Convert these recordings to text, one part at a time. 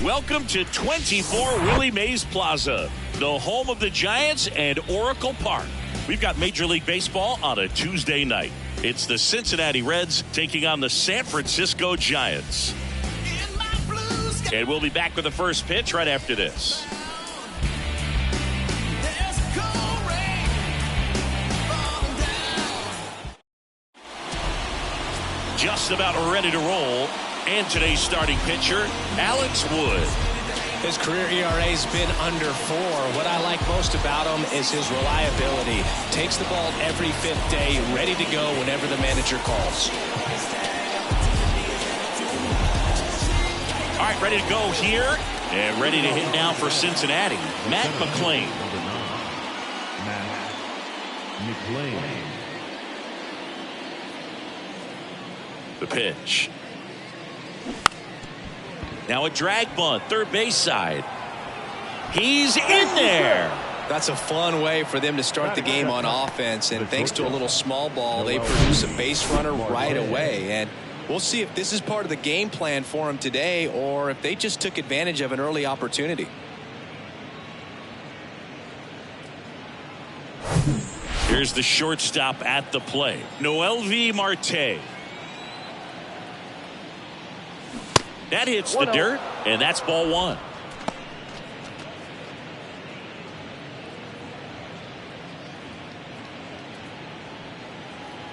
Welcome to 24 Willie Mays Plaza, the home of the Giants and Oracle Park. We've got Major League Baseball on a Tuesday night. It's the Cincinnati Reds taking on the San Francisco Giants. And we'll be back with the first pitch right after this. Just about ready to roll. And today's starting pitcher, Alex Wood. His career ERA's been under 4. What I like most about him is his reliability. Takes the ball every 5th day, ready to go whenever the manager calls. All right, ready to go here. And ready to hit now for Cincinnati, Matt McClain. The pitch. Now a drag bunt, third base side. He's in there. That's a fun way for them to start the game on offense, and thanks to a little small ball, they produce a base runner right away. And we'll see if this is part of the game plan for them today or if they just took advantage of an early opportunity. Here's the shortstop at the plate, Noelvi Marte. That hits the dirt, and that's ball 1.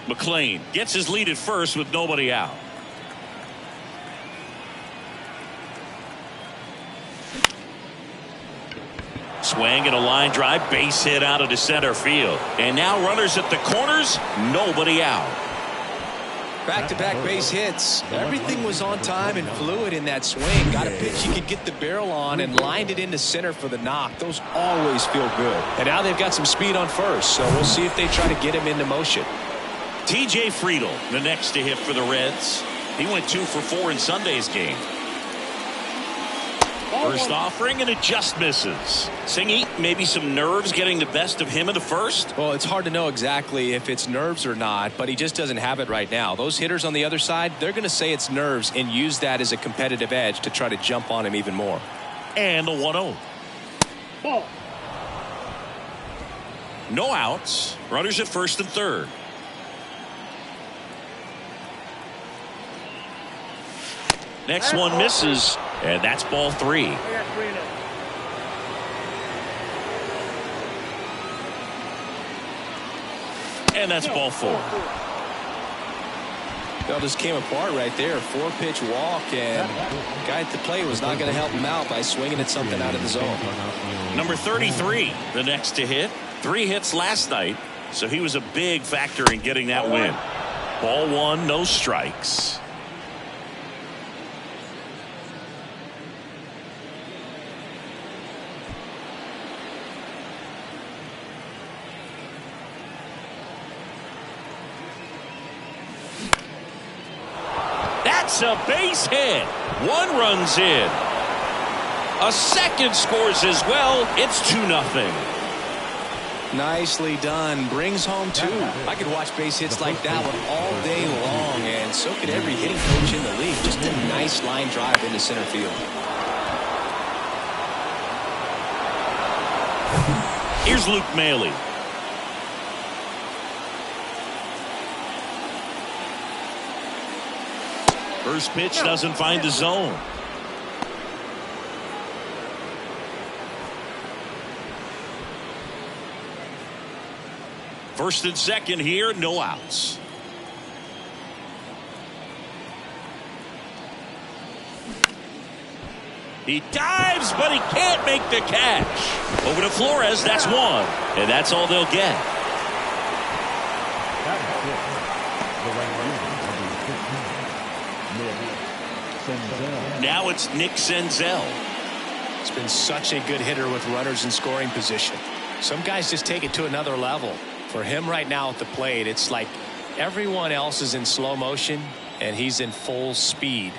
McClain gets his lead at first with nobody out. Swing and a line drive, base hit out into center field. And now runners at the corners, nobody out. Back-to-back base hits. Everything was on time and fluid in that swing. Got a pitch you could get the barrel on and lined it into center for the knock. Those always feel good. And now they've got some speed on first, so we'll see if they try to get him into motion. TJ Friedl, the next to hit for the Reds. He went 2 for 4 in Sunday's game. First offering, and it just misses. Singy, maybe some nerves getting the best of him in the first? Well, it's hard to know exactly if it's nerves or not, but he just doesn't have it right now. Those hitters on the other side, they're going to say it's nerves and use that as a competitive edge to try to jump on him even more. And the 1-0. Ball. No outs. Runners at first and third. Next one misses, and that's ball 3. And that's ball 4. Well, just came apart right there. 4-pitch walk, and the guy at the plate was not going to help him out by swinging at something out of the zone. Number 33, the next to hit. 3 hits last night, so he was a big factor in getting that win. Ball 1, no strikes. That's a base hit. 1 runs in. A second scores as well. It's 2-0. Nicely done. Brings home 2. I could watch base hits like that one all day long, and so could every hitting coach in the league. Just a nice line drive into center field. Here's Luke Maile. First pitch doesn't find the zone. First and second here, no outs. He dives, but he can't make the catch. Over to Flores, that's 1. And that's all they'll get. Now it's Nick Senzel. It's been such a good hitter with runners in scoring position. Some guys just take it to another level. For him right now at the plate, it's like everyone else is in slow motion and he's in full speed.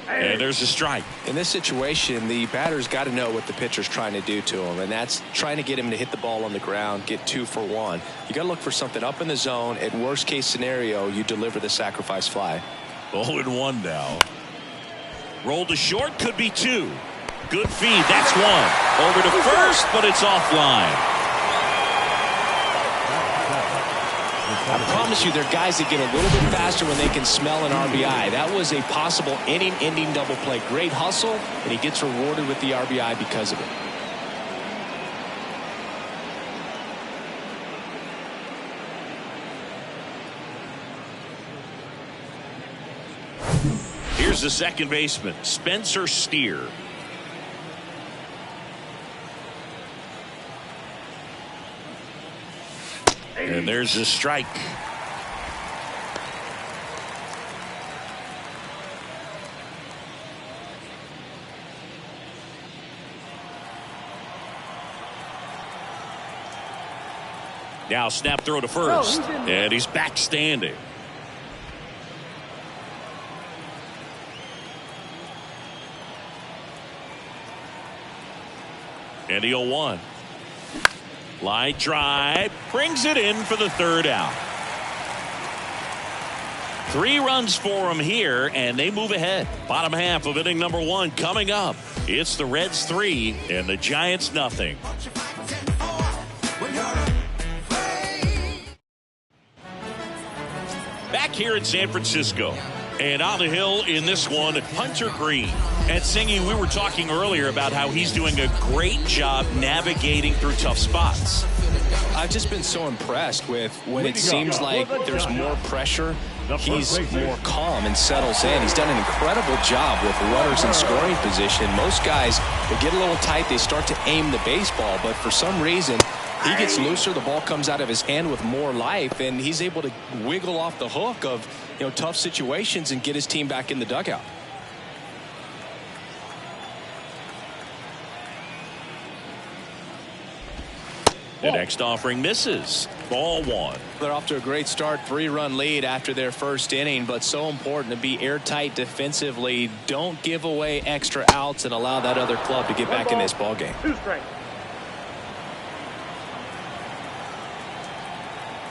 And there's a strike. In this situation, the batter's got to know what the pitcher's trying to do to him, and that's trying to get him to hit the ball on the ground, get 2 for 1. You got to look for something up in the zone. At worst case scenario, you deliver the sacrifice fly. 0-1 now. Roll to short, could be 2. Good feed, that's 1. Over to first, but it's offline. I promise you, there are guys that get a little bit faster when they can smell an RBI. That was a possible inning-ending double play. Great hustle, and he gets rewarded with the RBI because of it. Here's the second baseman, Spencer Steer. And there's a strike. Now snap throw to first. And he's back standing. And the 0-1. Line drive, brings it in for the third out. 3 runs for him here, and they move ahead. Bottom half of inning number 1 coming up. It's the Reds 3 and the Giants nothing. Back here in San Francisco. And on the hill in this one, Hunter Green. And Singy, we were talking earlier about how he's doing a great job navigating through tough spots. I've just been so impressed with when it seems like there's more pressure. He's more calm and settles in. He's done an incredible job with runners in scoring position. Most guys, they get a little tight, they start to aim the baseball, but for some reason, he gets looser, the ball comes out of his hand with more life, and he's able to wiggle off the hook of tough situations and get his team back in the dugout. The next offering misses. Ball 1. They're off to a great start, 3-run lead after their first inning, but so important to be airtight defensively. Don't give away extra outs and allow that other club to get back in this ball game. 2 strikes.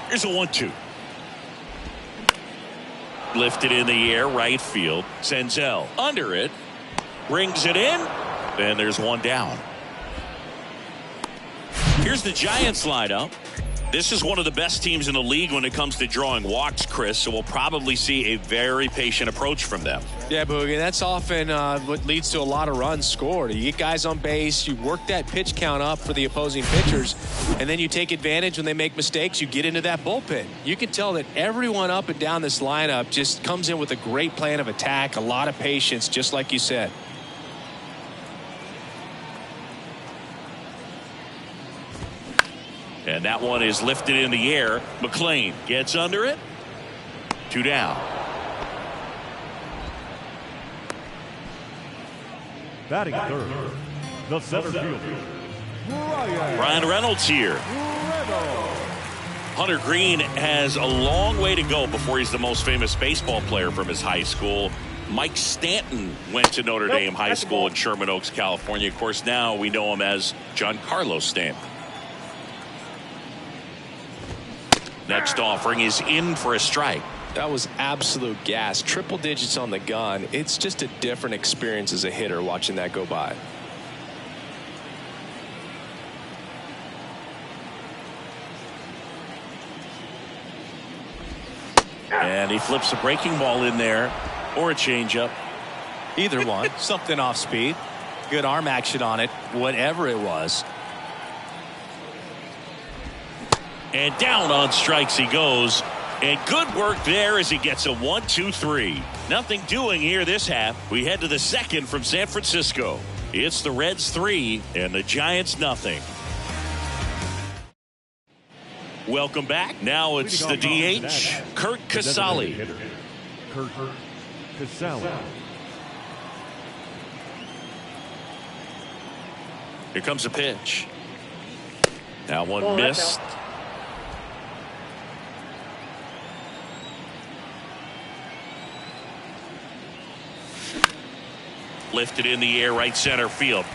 Here's a 1-2. Lifted in the air, right field. Senzel under it. Brings it in. And there's one down. Here's the Giants lineup. This is one of the best teams in the league when it comes to drawing walks, Chris, so we'll probably see a very patient approach from them. Yeah, Boogie, that's often what leads to a lot of runs scored. You get guys on base, you work that pitch count up for the opposing pitchers, and then you take advantage when they make mistakes, you get into that bullpen. You can tell that everyone up and down this lineup just comes in with a great plan of attack, a lot of patience, just like you said. And that one is lifted in the air. McLean gets under it. 2 down. Batting third, the center fielder, Brian Reynolds here. Hunter Green has a long way to go before he's the most famous baseball player from his high school. Mike Stanton went to Notre Dame High School in Sherman Oaks, California. Of course, now we know him as Giancarlo Stanton. Next offering is in for a strike. That was absolute gas. Triple digits on the gun. It's just a different experience as a hitter watching that go by. And he flips a breaking ball in there or a changeup. Either one. Something off speed. Good arm action on it. Whatever it was. And down on strikes he goes. And good work there as he gets a 1-2-3. Nothing doing here this half. We head to the second from San Francisco. It's the Reds 3 and the Giants nothing. Welcome back. Now it's the DH, Kurt Casale. Kurt Casale. Here comes a pitch. Now one missed. Lifted in the air, right center field.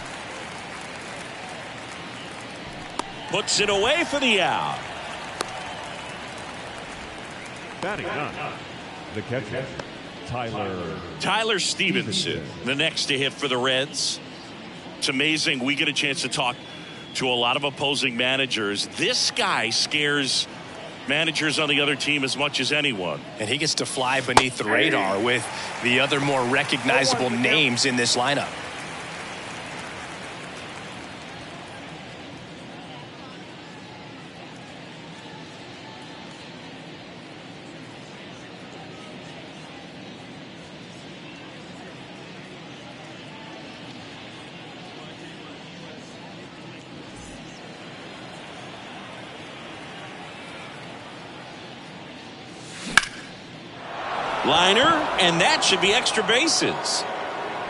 Puts it away for the out. Batting none, the catcher, Tyler Stevenson, the next to hit for the Reds. It's amazing. We get a chance to talk to a lot of opposing managers. This guy scares managers on the other team as much as anyone. And he gets to fly beneath the radar with the other more recognizable names in this lineup. Liner, and that should be extra bases.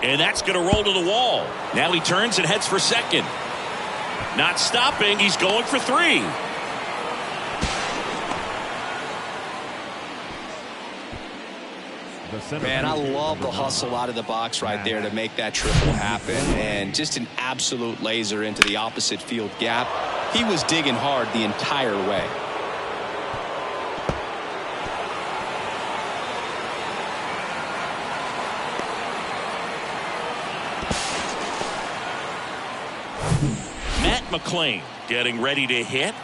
And that's going to roll to the wall. Now he turns and heads for second. Not stopping. He's going for 3. Man, I love the hustle out of the box right there to make that triple happen. And just an absolute laser into the opposite field gap. He was digging hard the entire way. McLean getting ready to hit.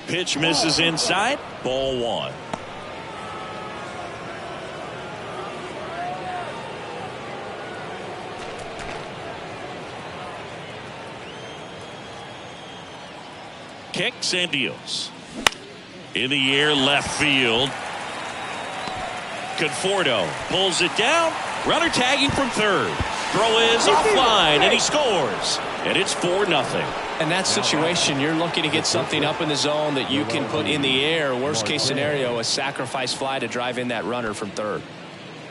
Pitch misses inside. Ball 1. Kicks and deals. In the air, left field. Conforto pulls it down. Runner tagging from third. Throw is offline, and he scores. And it's 4-0. In that situation, you're looking to get something up in the zone that you can put in the air. Worst case scenario, a sacrifice fly to drive in that runner from third.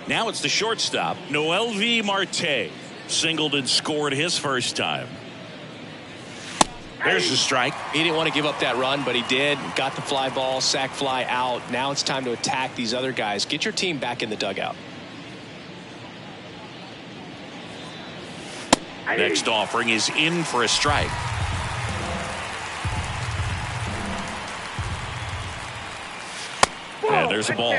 Now it's the shortstop, Noelvi Marte. Singled and scored his first time. There's the strike. He didn't want to give up that run, but he did. Got the fly ball, sac fly out. Now it's time to attack these other guys. Get your team back in the dugout. Next offering is in for a strike. And there's a ball.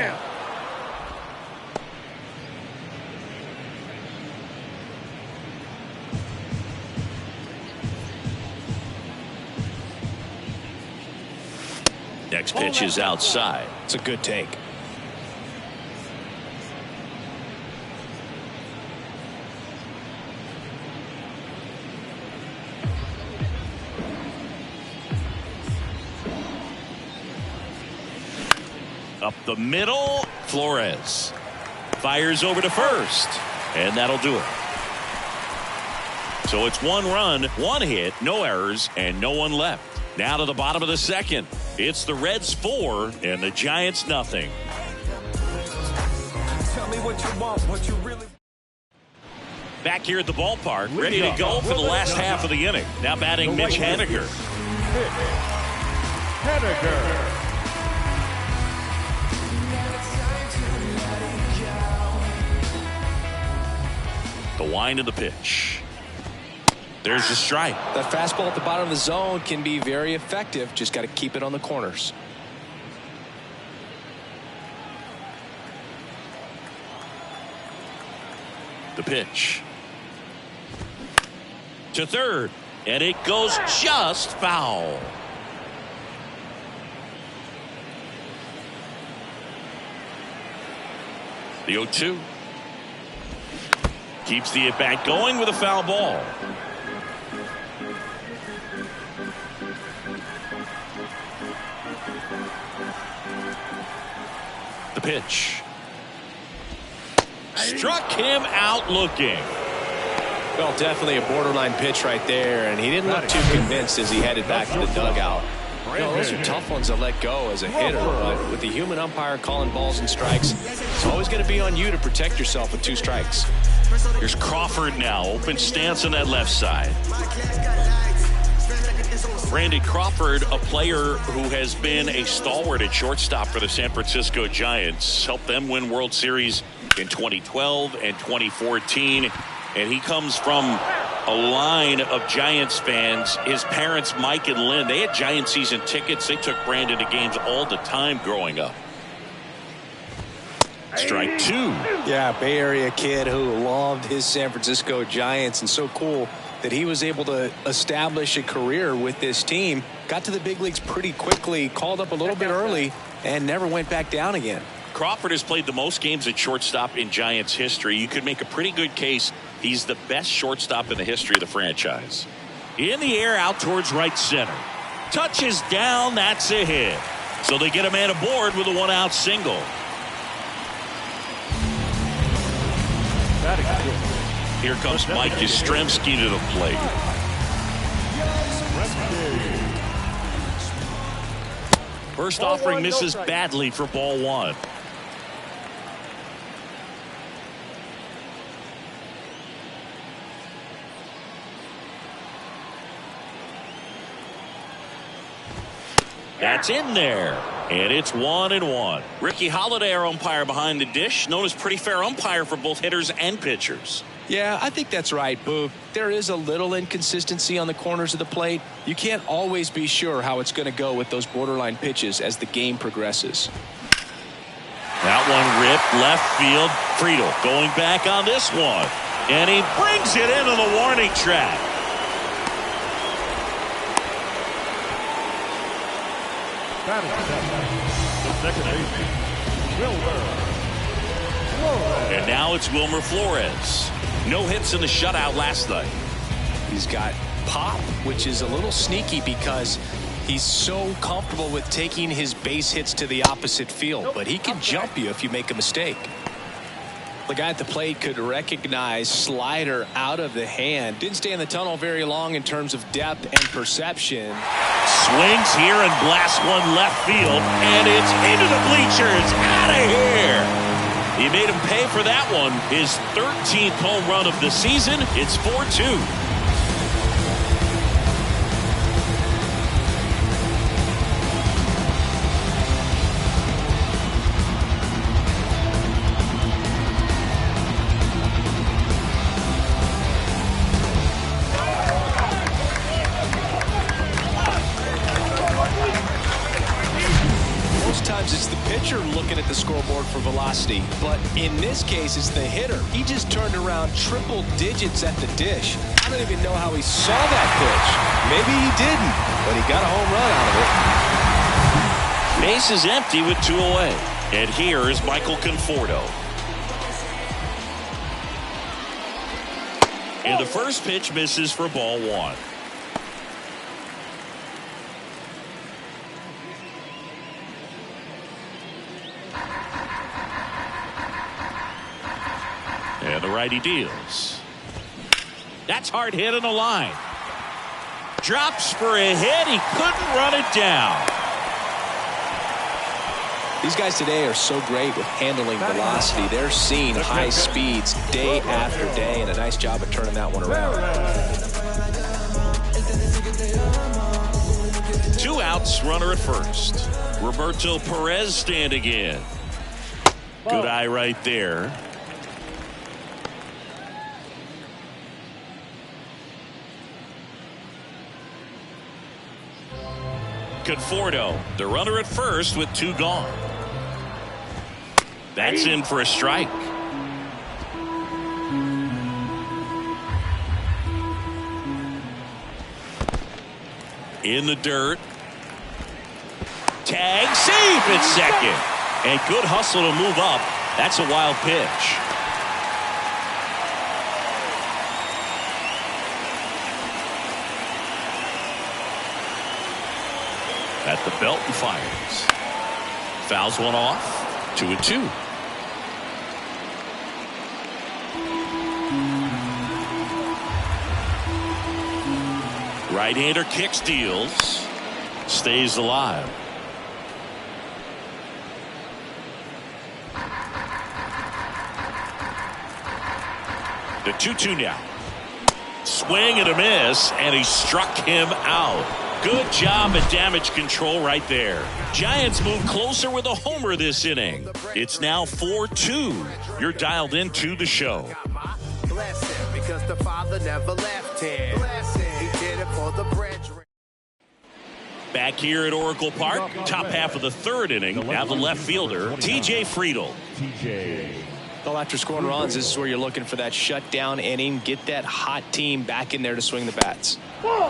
Next pitch is outside. It's a good take. Up the middle, Flores fires over to first, and that'll do it. So it's 1 run, 1 hit, no errors, and no one left. Now to the bottom of the second. It's the Reds 4 and the Giants nothing. Tell me what you want, what you really. Back here at the ballpark, ready to go for the last half of the inning. Now batting Mitch Haniger. The wind of the pitch. There's the strike. That fastball at the bottom of the zone can be very effective. Just got to keep it on the corners. The pitch. To third. And it goes just foul. The 0-2. Keeps the at-bat going with a foul ball. The pitch. Struck him out looking. Well, definitely a borderline pitch right there, and he didn't look too convinced as he headed back to the dugout. You know, those are tough ones to let go as a hitter, but with the human umpire calling balls and strikes, it's always going to be on you to protect yourself with 2 strikes. Here's Crawford now. Open stance on that left side. Brandon Crawford, a player who has been a stalwart at shortstop for the San Francisco Giants, helped them win World Series in 2012 and 2014. And he comes from a line of Giants fans. His parents, Mike and Lynn, they had Giant season tickets. They took Brandon to games all the time growing up. Strike two. Yeah, Bay Area kid who loved his San Francisco Giants, and so cool that he was able to establish a career with this team. Got to the big leagues pretty quickly, called up a little bit early, and never went back down again. Crawford has played the most games at shortstop in Giants history. You could make a pretty good case he's the best shortstop in the history of the franchise. In the air, out towards right center. Touches down, that's a hit. So they get a man aboard with a one-out single. Here comes Mike Yastrzemski to the plate. First offering misses badly for ball one. That's in there. And it's 1-1. Ricky Holiday, our umpire behind the dish, known as pretty fair umpire for both hitters and pitchers. Yeah, I think that's right, Boog. There is a little inconsistency on the corners of the plate. You can't always be sure how it's going to go with those borderline pitches as the game progresses. That one ripped left field. Friedel going back on this one. And he brings it into the warning track. And now it's Wilmer Flores. No hits in the shutout last night. He's got pop, which is a little sneaky because he's so comfortable with taking his base hits to the opposite field, but he can jump you if you make a mistake. The guy at the plate could recognize slider out of the hand. Didn't stay in the tunnel very long in terms of depth and perception. Swings here and blasts one left field, and it's into the bleachers. Out of here. He made him pay for that one. His 13th home run of the season. It's 4-2. It's the pitcher looking at the scoreboard for velocity, but in this case it's the hitter. He just turned around triple digits at the dish. I don't even know how he saw that pitch. Maybe he didn't, but he got a home run out of it. Base is empty with 2 away, and here is Michael Conforto. And the first pitch misses for ball one. And the righty deals. That's hard hit in the line. Drops for a hit. He couldn't run it down. These guys today are so great with handling velocity. They're seeing high speeds day after day, and a nice job of turning that one around. 2 outs, runner at first. Roberto Perez standing in. Good eye right there. Conforto, the runner at first with 2 gone. That's in for a strike. In the dirt. Tag, safe at second. And good hustle to move up. That's a wild pitch. At the belt and fires. Fouls one off. 2-2. Right-hander kicks, deals. Stays alive. The 2-2 now. Swing and a miss, and he struck him out. Good job at damage control right there. Giants move closer with a homer this inning. It's now 4-2. You're dialed into the show. Because the father never left. 10. He did it for the brethren. Back here at Oracle Park, top half of the third inning. Now the left fielder, TJ Friedel. Well, after scoring runs, this is where you're looking for that shutdown inning. Get that hot team back in there to swing the bats.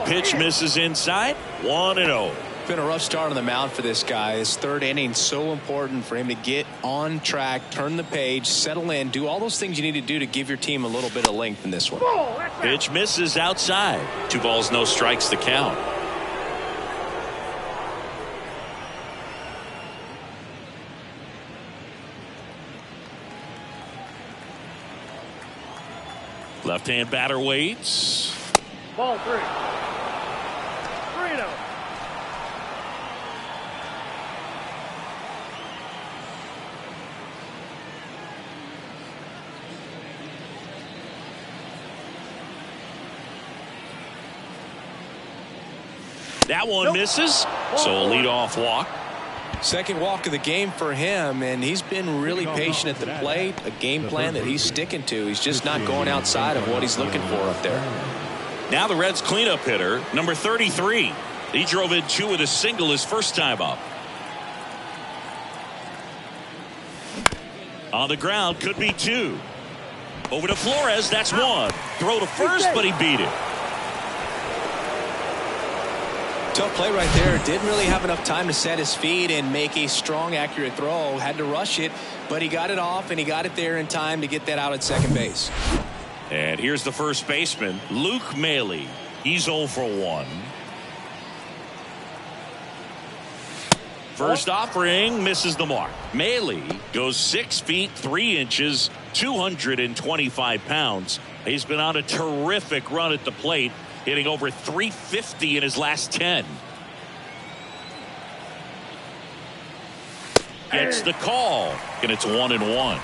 Pitch misses inside. 1-0. Been a rough start on the mound for this guy. His third inning, so important for him to get on track, turn the page, settle in, do all those things you need to do to give your team a little bit of length in this one. Pitch misses outside. 2 balls, no strikes to count. Left-hand batter waits. Ball 3. 3-0. That one misses. So a leadoff walk. Second walk of the game for him, and he's been really patient at the plate. A game plan that he's sticking to. He's just not going outside of what he's looking for up there. Now the Reds cleanup hitter, number 33. He drove in 2 with a single his first time up. On the ground, could be 2. Over to Flores, that's 1. Throw to first, but he beat it. Tough play right there. Didn't really have enough time to set his feet and make a strong, accurate throw. Had to rush it, but he got it off, and he got it there in time to get that out at second base. And here's the first baseman, Luke Maile. He's 0 for 1. First offering misses the mark. Maile goes 6 feet 3 inches, 225 pounds. He's been on a terrific run at the plate, hitting over 350 in his last 10. Gets the call, and it's 1-1.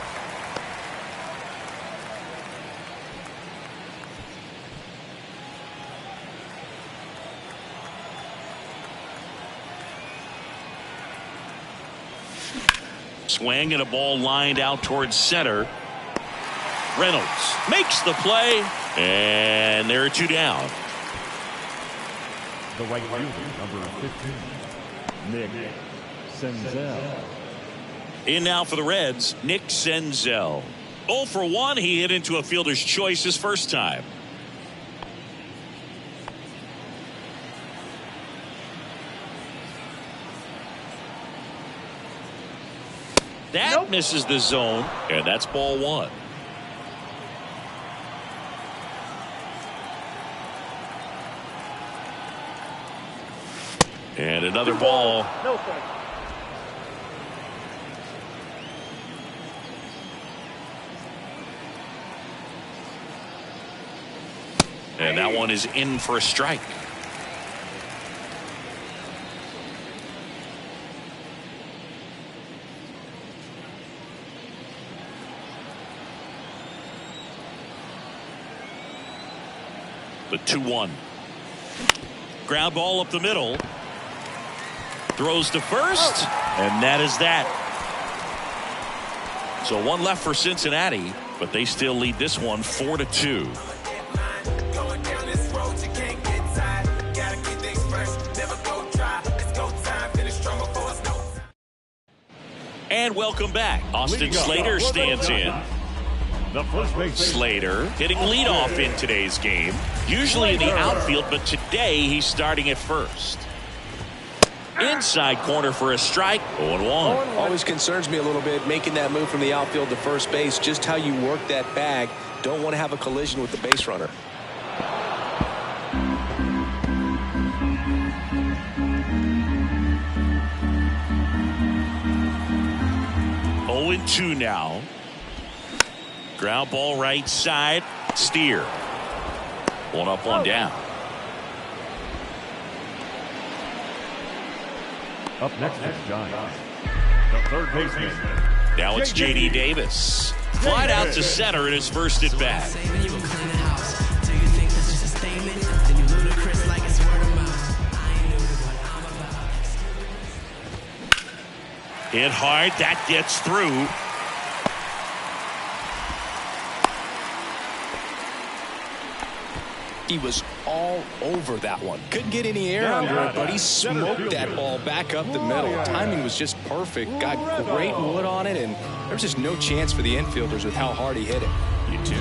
Swing and a ball lined out towards center. Reynolds makes the play, and there are 2 down. The right fielder, number 15, Nick Senzel. In now for the Reds, Nick Senzel. 0 for 1. He hit into a fielder's choice his first time. That misses the zone, and that's ball 1. And another ball. No strike. And that one is in for a strike. The 2-1. Ground ball up the middle. Throws to first, and that is that. So 1 left for Cincinnati, but they still lead this one 4-2. And welcome back. Austin Slater stands in. The first base. Slater hitting leadoff in today's game. Usually in the outfield, but today he's starting at first. Inside corner for a strike. 0-1. Always concerns me a little bit making that move from the outfield to first base. Just how you work that bag. Don't want to have a collision with the base runner. Two now. Ground ball right side. Steer. 1 up, 1 down. Up next is Giants. The third baseman. Now it's J.D. Davis. Flied out to center in his first at bat. Hit hard. That gets through. He was all over that one. Couldn't get any air under it, but he smoked that ball back up the middle. Timing was just perfect. Got great wood on it, and there was just no chance for the infielders with how hard he hit it.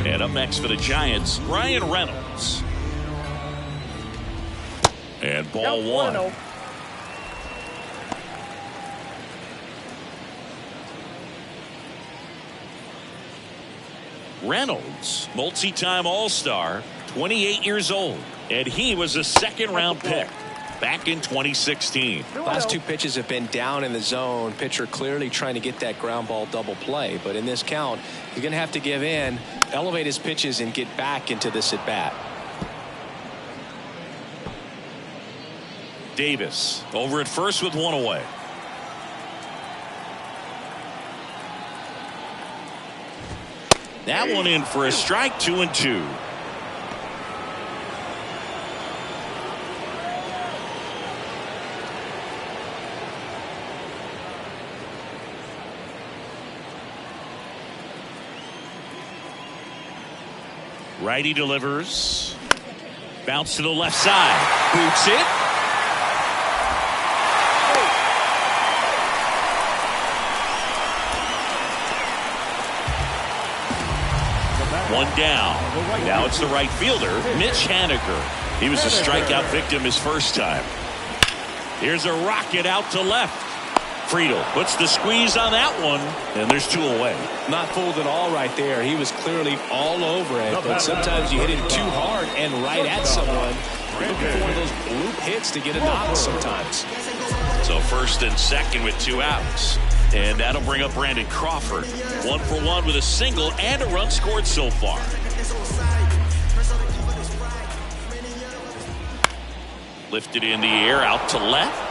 And up next for the Giants, Ryan Reynolds. And ball one. Reynolds, multi-time All-Star, 28 years old, and he was a second-round pick back in 2016. Last two pitches have been down in the zone. Pitcher clearly trying to get that ground ball double play, but in this count, he's going to have to give in, elevate his pitches, and get back into this at-bat. Davis over at first with one away. That one in for a strike, 2-2. Righty delivers. Bounce to the left side. Boots it. One down. Now it's the right fielder, Mitch Haniger. He was a strikeout victim his first time. Here's a rocket out to left. Friedel puts the squeeze on that one, and there's two away. Not fooled at all right there. He was clearly all over it, but sometimes you hit it too hard and right at someone. You're looking for one of those bloop hits to get a knock sometimes. So first and second with two outs. And that'll bring up Brandon Crawford. 1 for 1 with a single and a run scored so far. Lifted in the air out to left.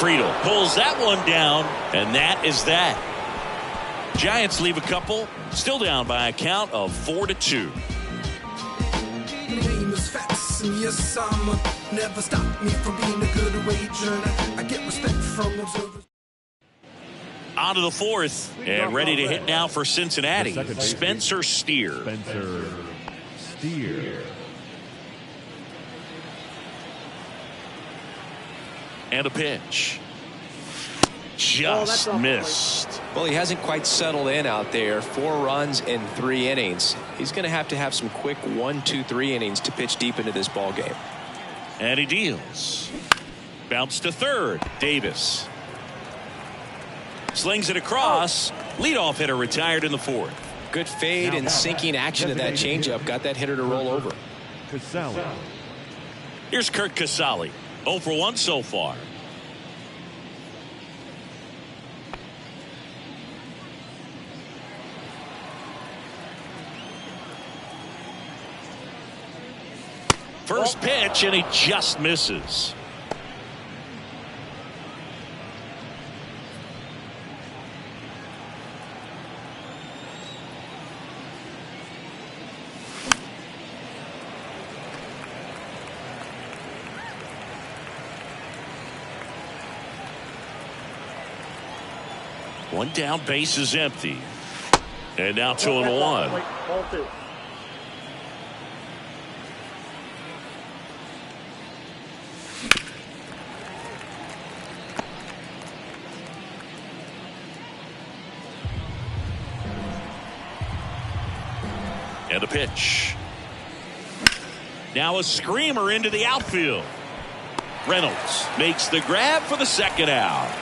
Friedel pulls that one down, and that is that. Giants leave a couple, still down by a count of 4-2. Yes, never stop me from being a good wager. I get respect from observers. On to the fourth, and ready to hit now for Cincinnati, Spencer Steer. And a pitch. Just missed. Well, he hasn't quite settled in out there. 4 runs in 3 innings. He's going to have some quick 1, 2, 3 innings to pitch deep into this ball game. And he deals. Bounce to third. Davis slings it across. Leadoff hitter retired in the fourth. Good fade and sinking action of that changeup got that hitter to roll over. Here's Kurt Casale. 0 for 1 so far. First pitch, and he just misses. One down, base is empty. And now 2-1. And a pitch. Now a screamer into the outfield. Reynolds makes the grab for the second out.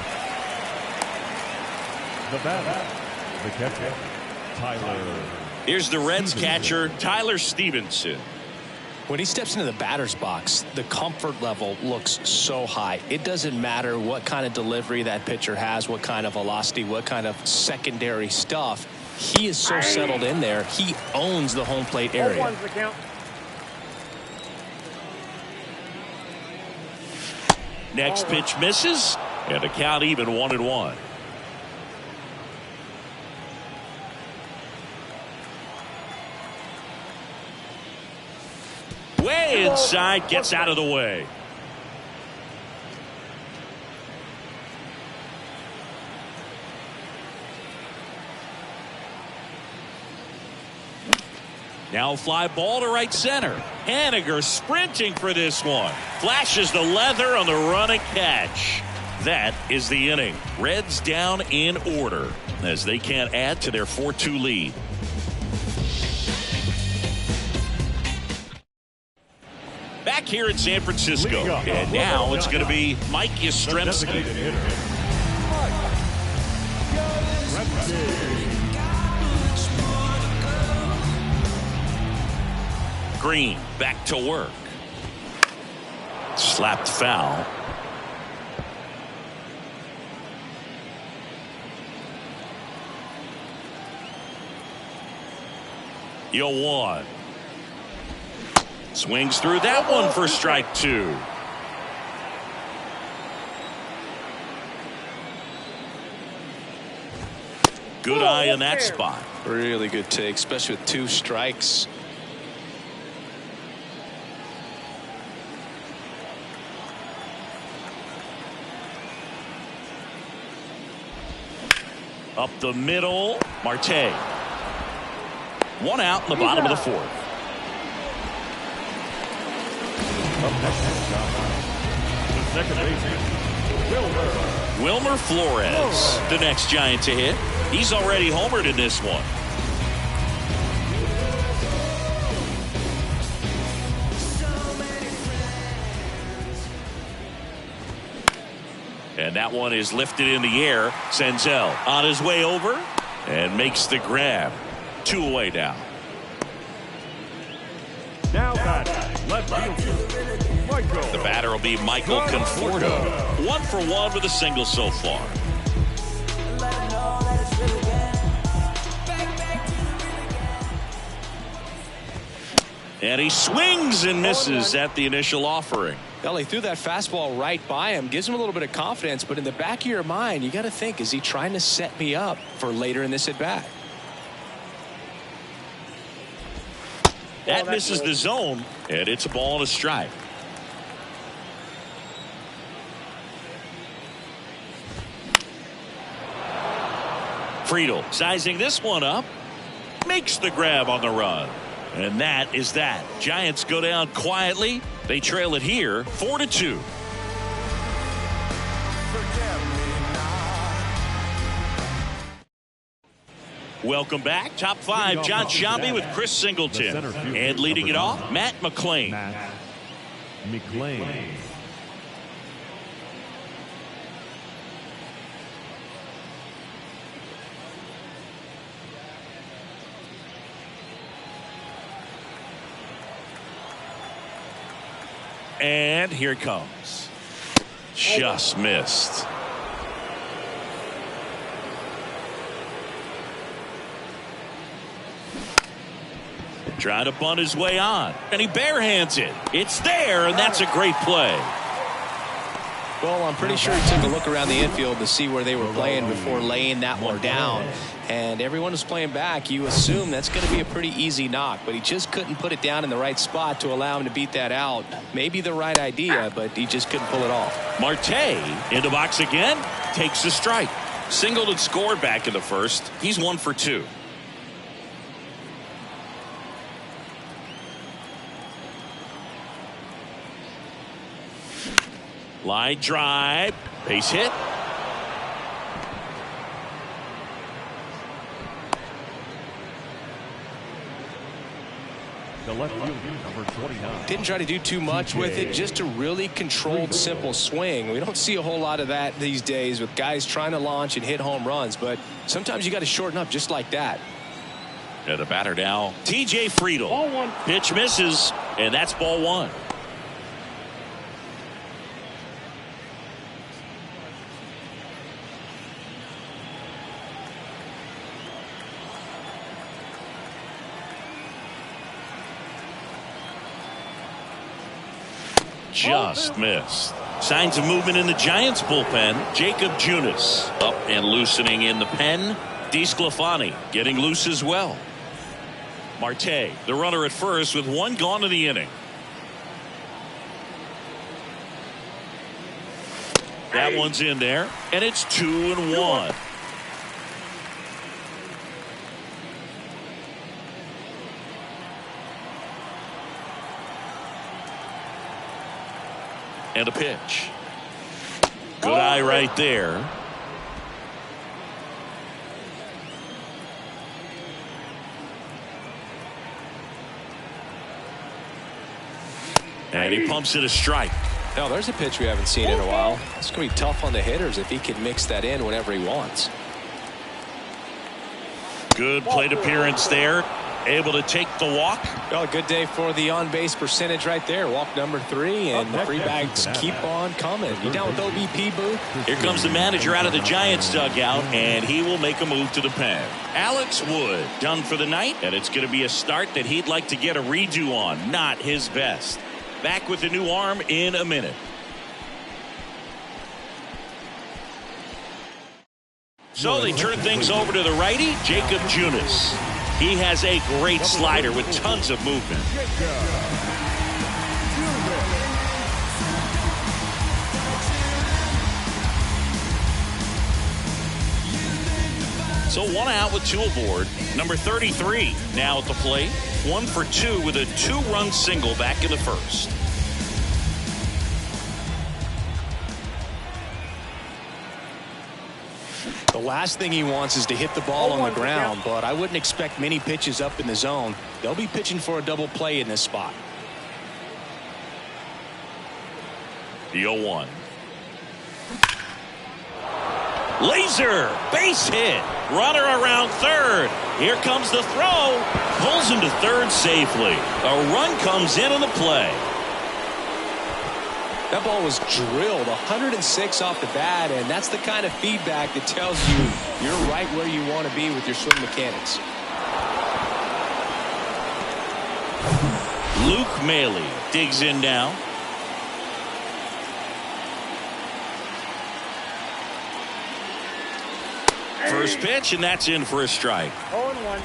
The batter, the catcher, Tyler. Here's the Reds catcher, Tyler Stevenson. When he steps into the batter's box, the comfort level looks so high. It doesn't matter what kind of delivery that pitcher has, what kind of velocity, what kind of secondary stuff. He is so settled in there. He owns the home plate area. Next pitch misses, and the count even 1-1. Way inside, gets out of the way. Now fly ball to right center. Haniger sprinting for this one. Flashes the leather on the run and catch. That is the inning. Reds down in order as they can't add to their 4-2 lead. Back here in San Francisco. And now it's going to be Mike Yastrzemski. Green back to work. Slapped foul. One. Swings through that one for strike 2. Good eye in that spot. Really good take, especially with 2 strikes. Up the middle. Marte. 1 out in the bottom of the 4th. The second baseman, Wilmer Flores, the next Giant to hit. He's already homered in this one. And that one is lifted in the air. Senzel on his way over and makes the grab. 2 away now. now batting, left fielder, Michael. The batter will be Michael Conforto. 1 for 1 with a single so far. And he swings and misses at the initial offering. Well, he threw that fastball right by him, gives him a little bit of confidence, but in the back of your mind, you got to think, is he trying to set me up for later in this at bat? That misses the zone, and it's a ball and a strike. Friedel sizing this one up, makes the grab on the run. And that is that. Giants go down quietly. They trail it here 4-2. Welcome back. Top 5, John Sciambi with Chris Singleton. And leading it off, Matt McClain. Matt McClain. And here it comes. Just missed. Trying to bunt his way on. And he barehands it. It's there, and that's a great play. Well, I'm pretty sure he took a look around the infield to see where they were playing before laying that one down. And everyone was playing back. You assume that's going to be a pretty easy knock, but he just couldn't put it down in the right spot to allow him to beat that out. Maybe the right idea, but he just couldn't pull it off. Marte in the box again, takes a strike. Singleton scored back in the first. He's 1 for 2. Line drive, base hit. The left fielder, number 29. Didn't try to do too much with it, just a really controlled, simple swing. We don't see a whole lot of that these days with guys trying to launch and hit home runs, but sometimes you got to shorten up just like that. And the batter now, TJ Friedel. Ball 1. Pitch misses, and that's ball 1. Just missed. Signs of movement in the Giants bullpen. Jacob Junis up and loosening in the pen. DeSclafani getting loose as well. Marte, the runner at first with 1 gone in the inning. That one's in there, and it's 2-1. And a pitch. Good eye right there. And he pumps it a strike. Now there's a pitch we haven't seen in a while. It's going to be tough on the hitters if he can mix that in whenever he wants. Good plate appearance there. Able to take the walk. Well, a good day for the on-base percentage right there. Walk number 3, and the free bags keep on coming. You down with OBP, Booth? Here comes the manager out of the Giants dugout, and he will make a move to the pen. Alex Wood done for the night, and it's going to be a start that he'd like to get a redo on. Not his best. Back with the new arm in a minute. So they turn things over to the righty, Jacob Junis. He has a great slider with tons of movement. So 1 out with 2 aboard. Number 33 now at the plate. 1 for 2 with a 2-run single back in the first. The last thing he wants is to hit the ball on the ground, but I wouldn't expect many pitches up in the zone. They'll be pitching for a double play in this spot. The 0-1. Laser, base hit. Runner around third. Here comes the throw. Pulls him to third safely. A run comes in on the play. That ball was drilled 106 off the bat, and that's the kind of feedback that tells you you're right where you want to be with your swing mechanics. Luke Maley digs in now. First pitch, and that's in for a strike. 0-1.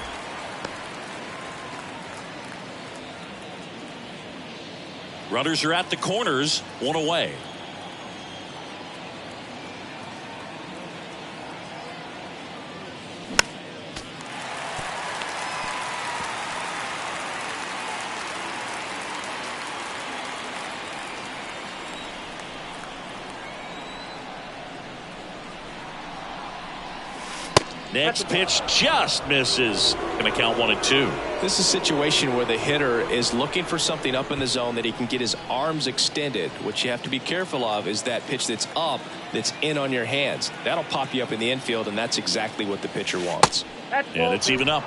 Runners are at the corners, 1 away. Next pitch just misses. Going to count 1-2. This is a situation where the hitter is looking for something up in the zone that he can get his arms extended. What you have to be careful of is that pitch that's up, that's in on your hands. That'll pop you up in the infield, and that's exactly what the pitcher wants. And it's even up.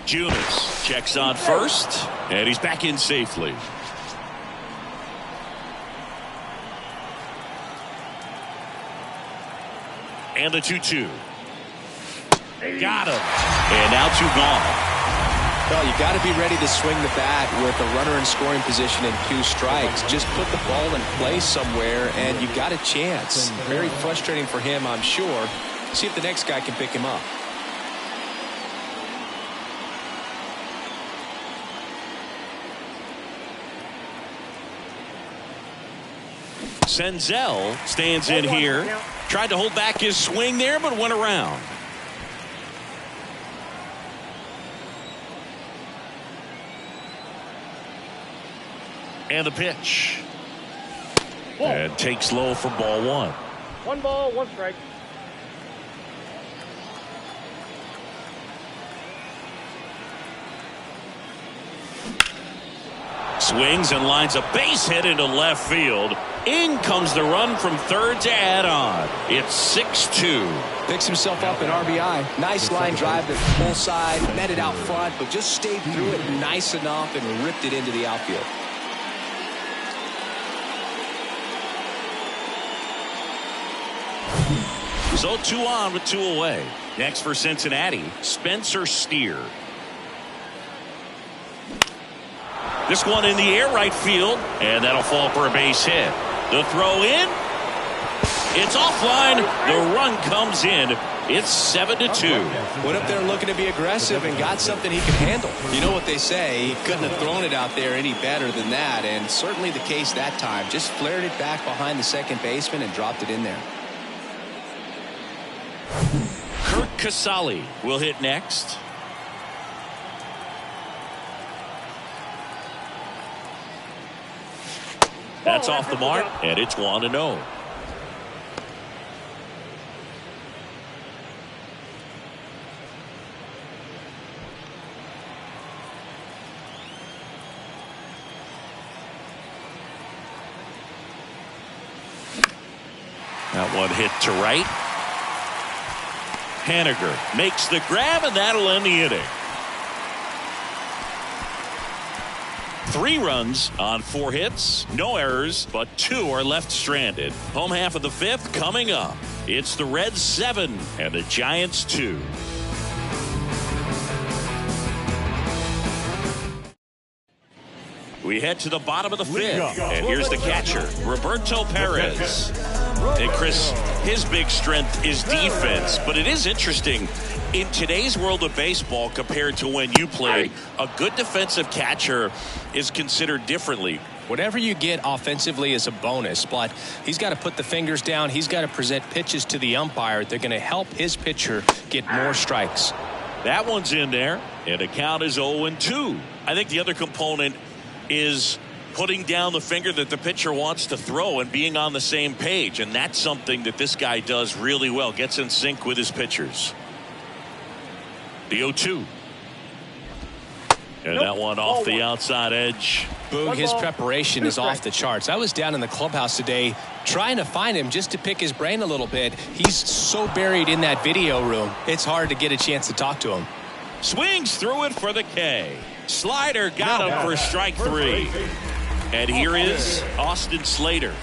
Junis checks on first, and he's back in safely. And the 2-2. Got him. And now 2 gone. Well, you got to be ready to swing the bat with a runner in scoring position and 2 strikes. Just put the ball in play somewhere, and you got a chance. Very frustrating for him, I'm sure. See if the next guy can pick him up. Senzel stands in here. Tried to hold back his swing there, but went around. And the pitch. And takes low for ball 1. 1 ball, 1 strike. Swings and lines a base hit into left field. In comes the run from third to add on. It's 6-2. Picks himself up an RBI. Nice line drive to the full side. Met it out front, but just stayed through it nice enough and ripped it into the outfield. So 2 on with 2 away. Next for Cincinnati, Spencer Steer. This one in the air right field, and that'll fall for a base hit. The throw in. It's offline. The run comes in. It's 7-2. Went up there looking to be aggressive and got something he could handle. You know what they say, he couldn't have thrown it out there any better than that, and certainly the case that time. Just flared it back behind the second baseman and dropped it in there. Kurt Casale will hit next. That's off the mark, and it's 1-0. That one hit to right. Haniger makes the grab, and that'll end the inning. 3 runs on 4 hits, no errors, but 2 are left stranded. Home half of the 5th coming up. It's the Reds 7 and the Giants 2. We head to the bottom of the 5th, and here's the catcher, Roberto Perez. And Chris, his big strength is defense, but it is interesting. In today's world of baseball compared to when you played, a good defensive catcher is considered differently. Whatever you get offensively is a bonus, but he's got to put the fingers down. He's got to present pitches to the umpire. They're going to help his pitcher get more strikes. That one's in there, and the count is 0-2. I think the other component is putting down the finger that the pitcher wants to throw and being on the same page, and that's something that this guy does really well. Gets in sync with his pitchers. The 0-2. And that one off the outside edge. Boog, his preparation is off the charts. I was down in the clubhouse today trying to find him just to pick his brain a little bit. He's so buried in that video room, it's hard to get a chance to talk to him. Swings through it for the K. Slider got him for strike 3. And here is Austin Slater.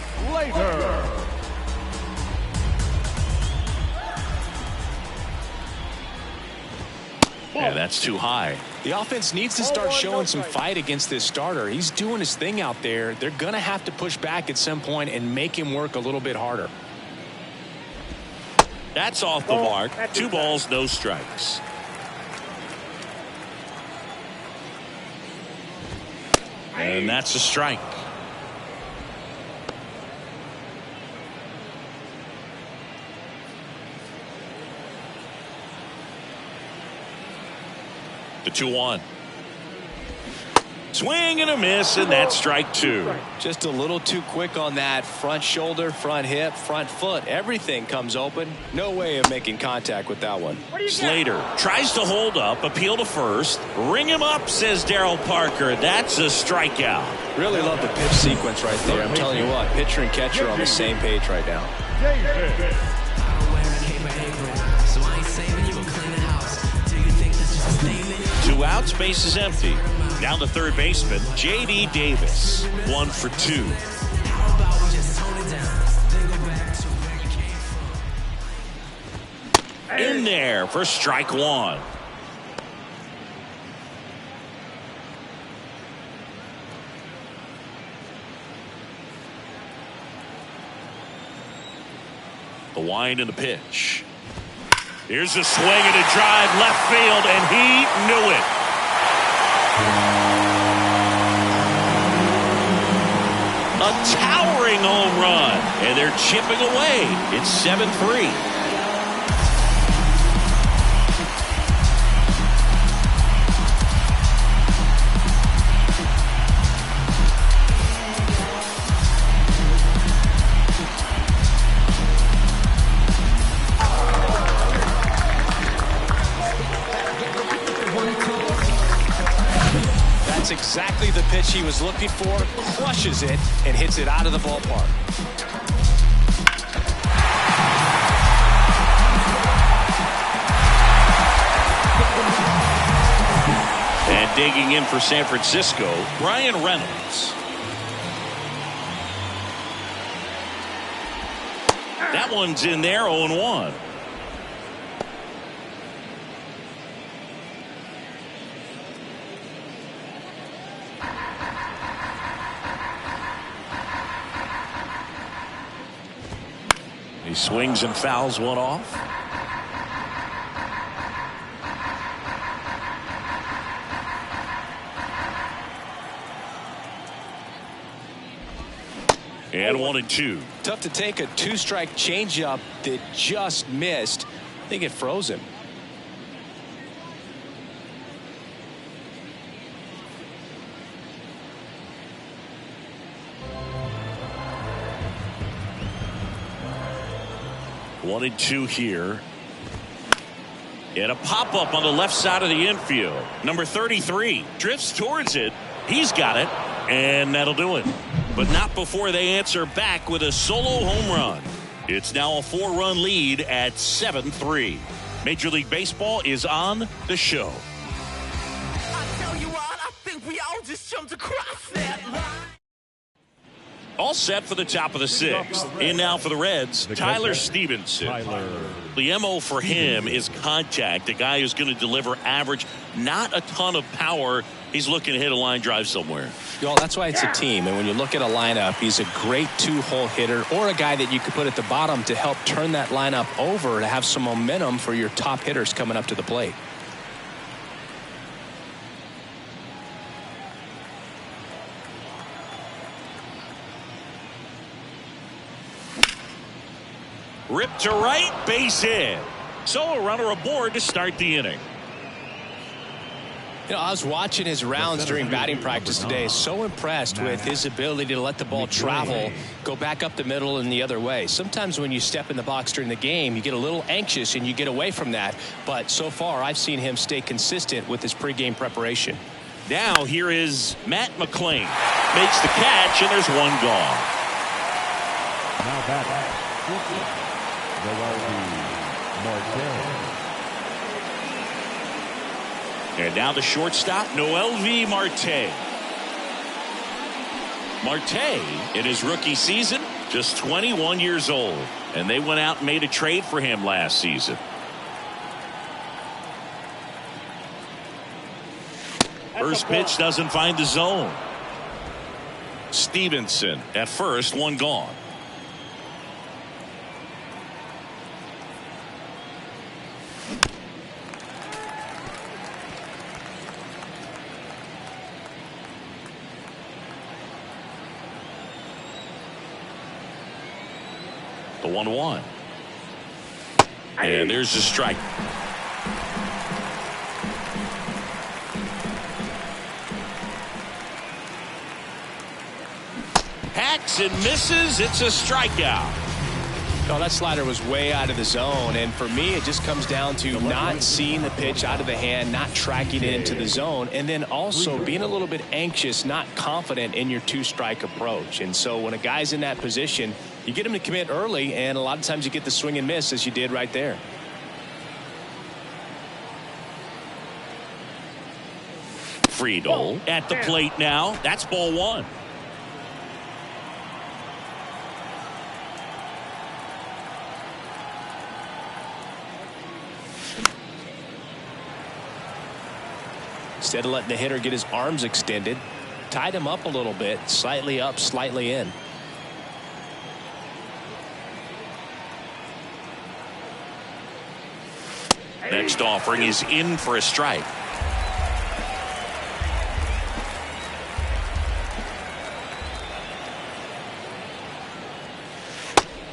And that's too high. The offense needs to start showing some fight against this starter. He's doing his thing out there. They're going to have to push back at some point and make him work a little bit harder. That's off the mark. 2 balls, no strikes. And that's a strike. The 2-1. Swing and a miss, and that's strike 2. Just a little too quick on that front shoulder, front hip, front foot. Everything comes open. No way of making contact with that one. Slater tries to hold up, appeal to first. Ring him up, says Darryl Parker. That's a strikeout. Really love the pitch sequence right there. I'm telling you what, pitcher and catcher on the same page right now. Two outs, base is empty. Down the third baseman, J.D. Davis. 1 for 2. In there for strike 1. The wind and the pitch. Here's a swing and a drive left field, and he knew it. A towering home run, and they're chipping away. It's 7-3. That's exactly the pitch he was looking for. Crushes it and hits it out of the ballpark. And digging in for San Francisco, Brian Reynolds. That one's in there, 0-1. He swings and fouls one off. And 1-2. Tough to take a 2-strike changeup that just missed. I think it froze him. One and two here. And a pop-up on the left side of the infield. Number 33 drifts towards it. He's got it, and that'll do it. But not before they answer back with a solo home run. It's now a 4-run lead at 7-3. Major League Baseball is on the show. I tell you what, I think we all just jumped across that line. All set for the top of the sixth. In now for the Reds, Tyler Stevenson. The MO for him is contact. A guy who's going to deliver average, not a ton of power. He's looking to hit a line drive somewhere. Well, that's why it's a team. And when you look at a lineup, he's a great two-hole hitter or a guy that you could put at the bottom to help turn that lineup over to have some momentum for your top hitters coming up to the plate. Ripped to right, base hit. So a runner aboard to start the inning. You know, I was watching his rounds during batting practice today. So impressed with his ability to let the ball travel, go back up the middle and the other way. Sometimes when you step in the box during the game, you get a little anxious and you get away from that. But so far, I've seen him stay consistent with his pregame preparation. Now here is Matt McClain. Makes the catch, and there's one gone. Now batting, Marte. And now the shortstop, Noelvi Marte. Marte, in his rookie season, just 21 years old. And they went out and made a trade for him last season. First pitch doesn't find the zone. Stevenson at first, one gone. The 1-1. And there's the strike. Hacks and misses. It's a strikeout. No, that slider was way out of the zone, and for me it just comes down to not seeing the pitch out of the hand, not tracking it into the zone, and then also being a little bit anxious, not confident in your two-strike approach. And so when a guy's in that position, you get him to commit early, and a lot of times you get the swing and miss as you did right there. Friedel at the plate now. That's ball one. Instead of letting the hitter get his arms extended, tied him up a little bit, slightly up, slightly in. Next offering is in for a strike.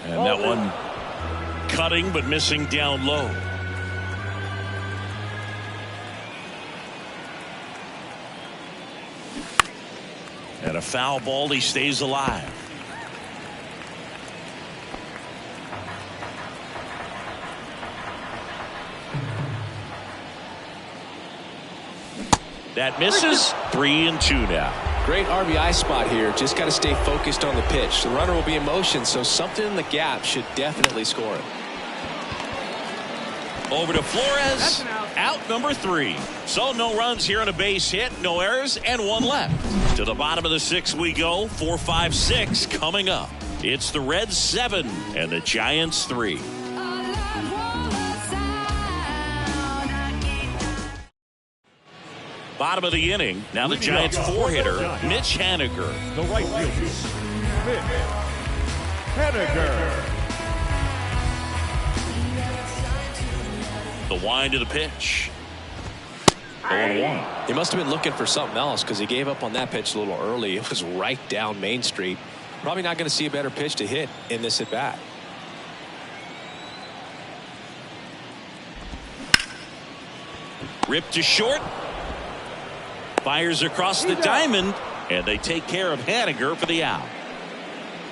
And that one cutting but missing down low. And a foul ball, he stays alive. That misses. 3-2 now. Great RBI spot here. Just got to stay focused on the pitch. The runner will be in motion, so something in the gap should definitely score it. Over to Flores. Out number 3. So no runs here on a base hit, no errors, and one left. To the bottom of the 6th we go. 4, 5, 6 coming up. It's the Reds 7 and the Giants 3. Bottom of the inning. Now the Giants 4-hitter, Mitch Haniger. The right fielder, Mitch Haniger. The wind of the pitch. 0-1. He must have been looking for something else because he gave up on that pitch a little early. It was right down Main Street. Probably not going to see a better pitch to hit in this at bat. Ripped to short. Fires across the diamond. And they take care of Haniger for the out.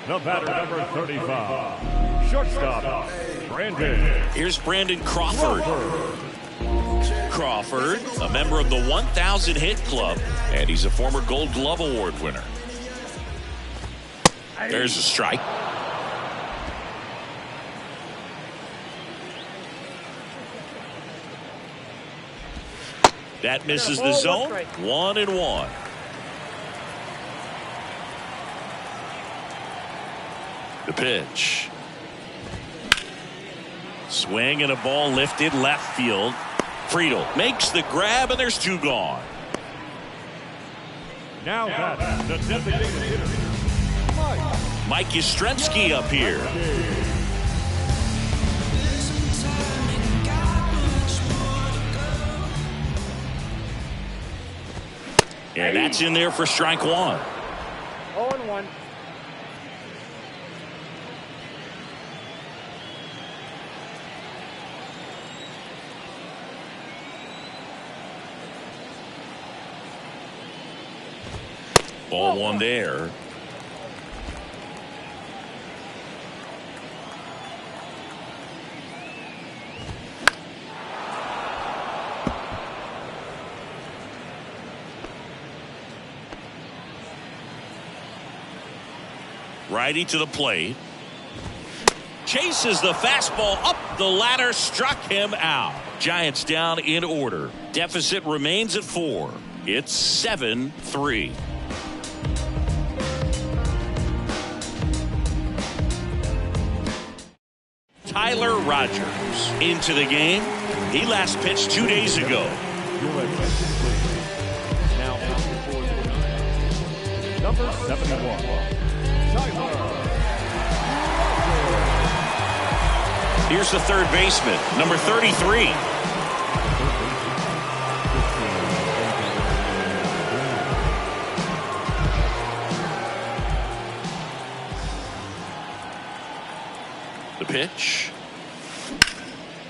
The batter, number 35. Shortstop, Brandon. Here's Brandon Crawford. Crawford, a member of the 1,000 hit club, and he's a former Gold Glove Award winner. There's a strike. That misses the zone. 1-1. The pitch. Swing and a ball lifted left field. Friedel makes the grab, and there's 2 gone. Now that's the designated hitter, Mike Yastrzemski up here. And that's in there for strike 1. 0-1. Ball 1 there. Righty to the plate. Chases the fastball up the ladder, struck him out. Giants down in order. Deficit remains at 4. It's 7-3. Tyler Rogers into the game. He last pitched 2 days ago. now number 71. Tyler. Here's the third baseman, number 33. The pitch.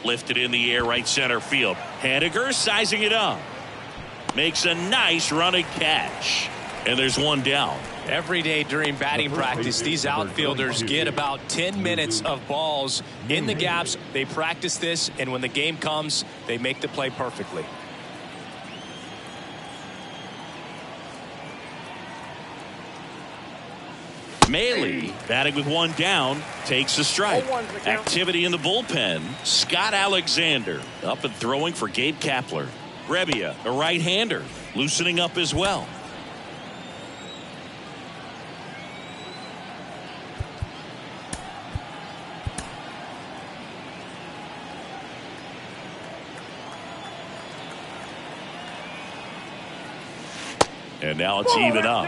Lifted in the air, right center field. Haniger sizing it up. Makes a nice running catch. And there's 1 down. Every day during batting practice, these outfielders get about 10 minutes of balls in the gaps. They practice this, and when the game comes, they make the play perfectly. Maley batting with 1 down takes the strike. Activity in the bullpen. Scott Alexander up and throwing for Gabe Kapler. Brebbia, a right-hander, loosening up as well. And now it's even up.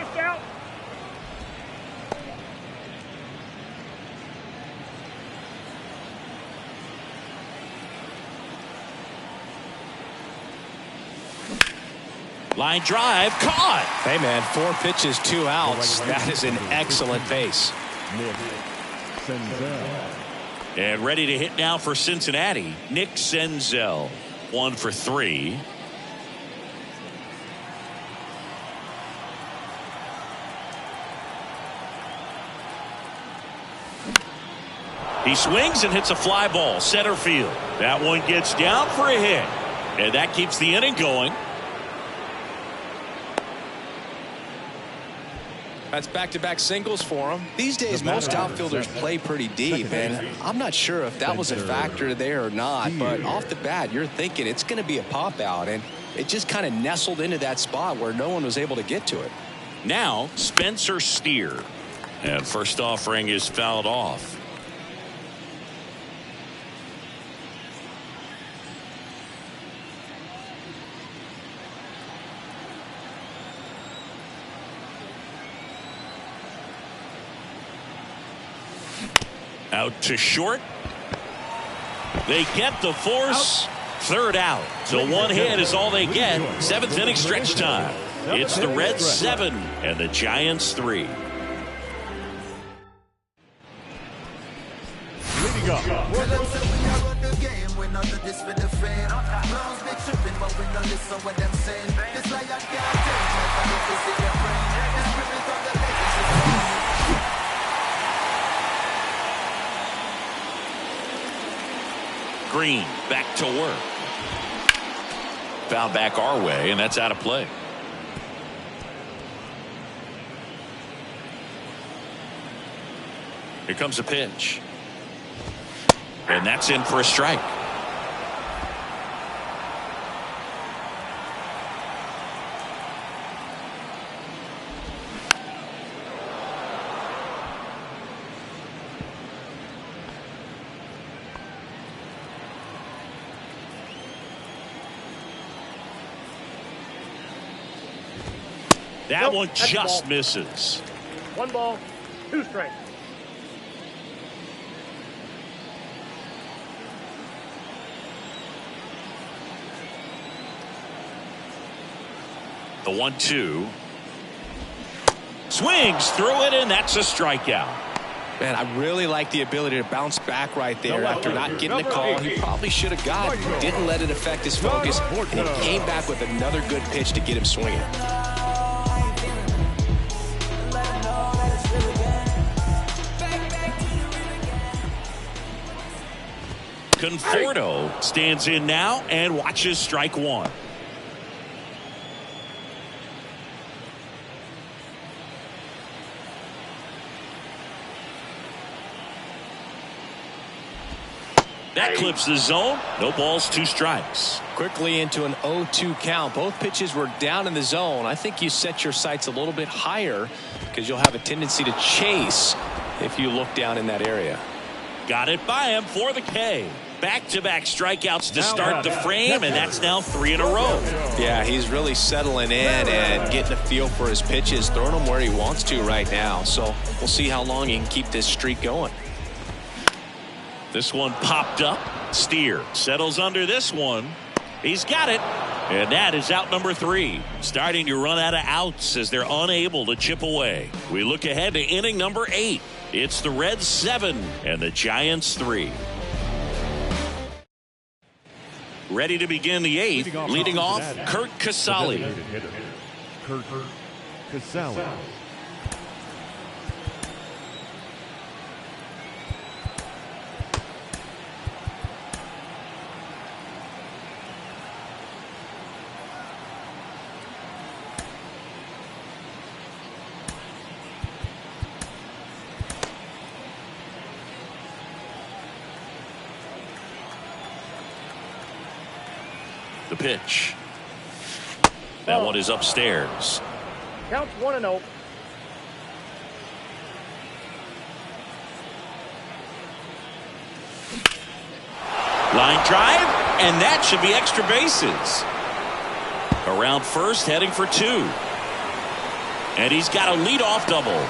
Line drive, caught. Hey, man, 4 pitches, 2 outs. That is an excellent base. And ready to hit now for Cincinnati, Nick Senzel. 1 for 3. He swings and hits a fly ball, center field. That one gets down for a hit. And that keeps the inning going. That's back-to-back singles for him. These days, most outfielders play pretty deep, and I'm not sure if that was a factor there or not, but off the bat, you're thinking it's going to be a pop-out, and it just kind of nestled into that spot where no one was able to get to it. Now, Spencer Steer. And first offering is fouled off. Out to short. They get the force. Third out. So 1 hit is all they get. 7th inning stretch time. It's the Reds 7 and the Giants 3. Leading up. so what them saying. This lion can't take me, but if it's in your brain, the spirit of the legends is Green back to work. Foul back our way, and that's out of play. Here comes a pitch. And that's in for a strike. That one just misses. 1 ball, 2 strikes. The 1-2. Swings through it, and that's a strikeout. Man, I really like the ability to bounce back right there after not getting the call. He probably should have got it. Didn't let it affect his focus, and he came back with another good pitch to get him swinging. Conforto stands in now and watches strike one. That clips the zone. No balls, 2 strikes. Quickly into an 0-2 count. Both pitches were down in the zone. I think you set your sights a little bit higher because you'll have a tendency to chase if you look down in that area. Got it by him for the K. Back-to-back strikeouts to start the frame, and that's now 3 in a row. Yeah, he's really settling in and getting a feel for his pitches, throwing them where he wants to right now. So we'll see how long he can keep this streak going. This one popped up. Steer settles under this one. He's got it. And that is out number 3. Starting to run out of outs as they're unable to chip away. We look ahead to inning number 8. It's the Reds 7 and the Giants 3. Ready to begin the 8th. Leading off, Kurt Casale. Kurt Casale. The pitch. That one is upstairs. Counts 1-0. Line drive, and that should be extra bases. Around first, heading for 2. And he's got a leadoff double.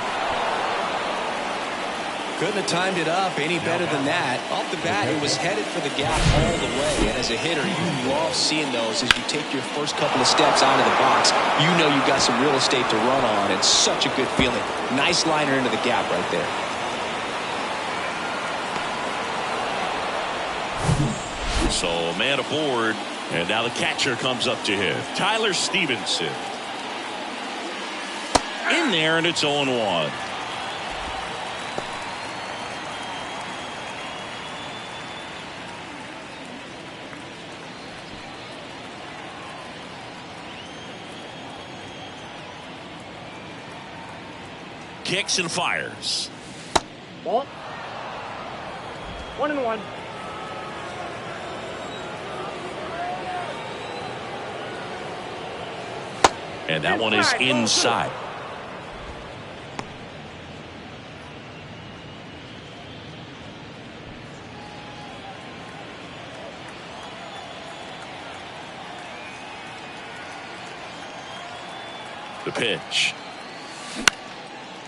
Couldn't have timed it up any better than that. Off the bat, it was headed for the gap all the way. And as a hitter, you love seeing those as you take your first couple of steps out of the box. You know you've got some real estate to run on. It's such a good feeling. Nice liner into the gap right there. So a man aboard, and now the catcher comes up to him. Tyler Stevenson. In there, and it's 0-1. Kicks and fires. Ball. 1-1. And that one is inside. The pitch.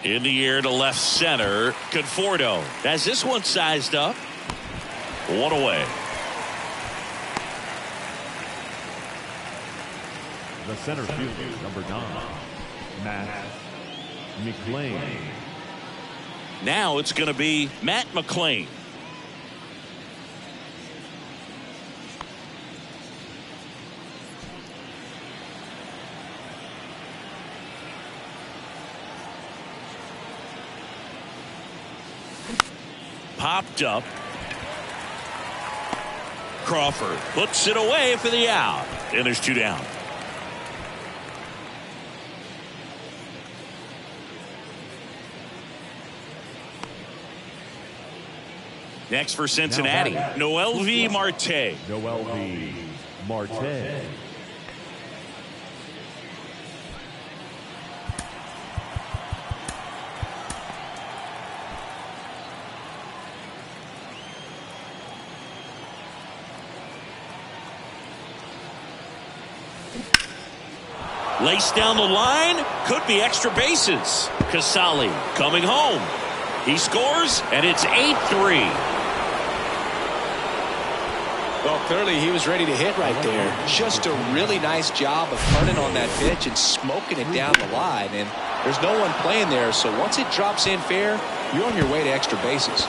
In the air to left center. Conforto has this one sized up. 1 away. The center fielder, number 9, Matt McLean. Now it's going to be Matt McLean. popped up. Crawford puts it away for the out. And there's 2 down. Next for Cincinnati, Noelvi Marte. Noelvi Marte. Laced down the line, could be extra bases. Casali coming home. He scores, and it's 8-3. Well, clearly he was ready to hit right there. Just a really nice job of turning on that pitch and smoking it down the line. And there's no one playing there, so once it drops in fair, you're on your way to extra bases.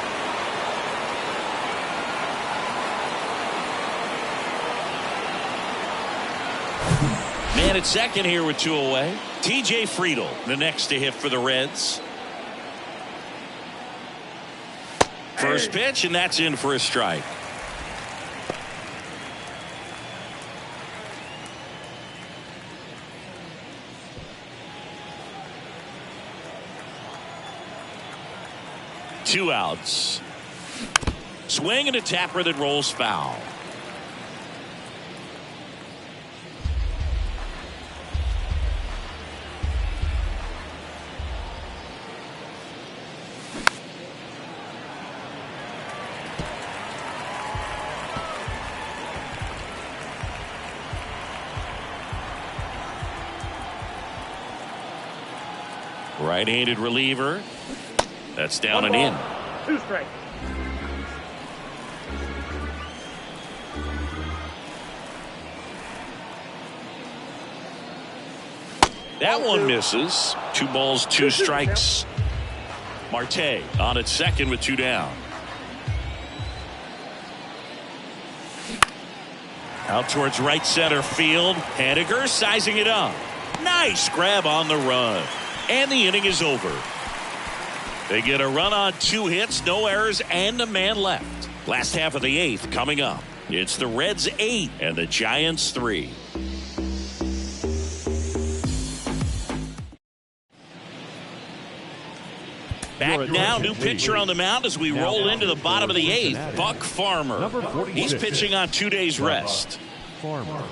Man at second here with 2 away. TJ Friedel, the next to hit for the Reds. First pitch, and that's in for a strike. Two outs. Swing and a tapper that rolls foul. Right-handed reliever. That's down and in. 2 strikes. That one misses. 2 balls, 2 strikes. Marte on at second with 2 down. Out towards right center field. Haniger sizing it up. Nice grab on the run. And the inning is over. They get a run on 2 hits, no errors, and a man left. Last half of the 8th coming up. It's the Reds 8 and the Giants 3. Back now, new pitcher on the mound as we roll into the bottom of the 8th. Buck Farmer. He's pitching on 2 days rest. Farmer.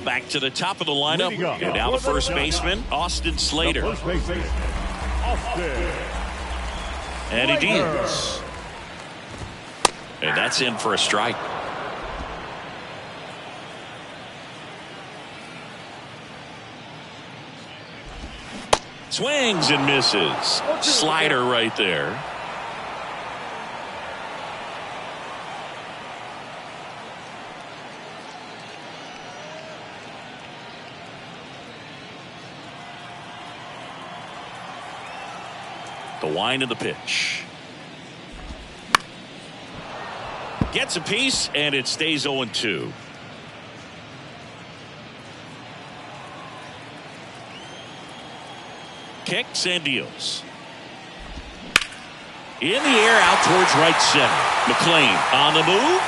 Back to the top of the lineup. And now the first baseman, Austin Slater. And he deals. And that's in for a strike. Swings and misses. Slider right there. The wind of the pitch. Gets a piece, and it stays 0-2. Kicks and deals. In the air, out towards right center. McLean on the move.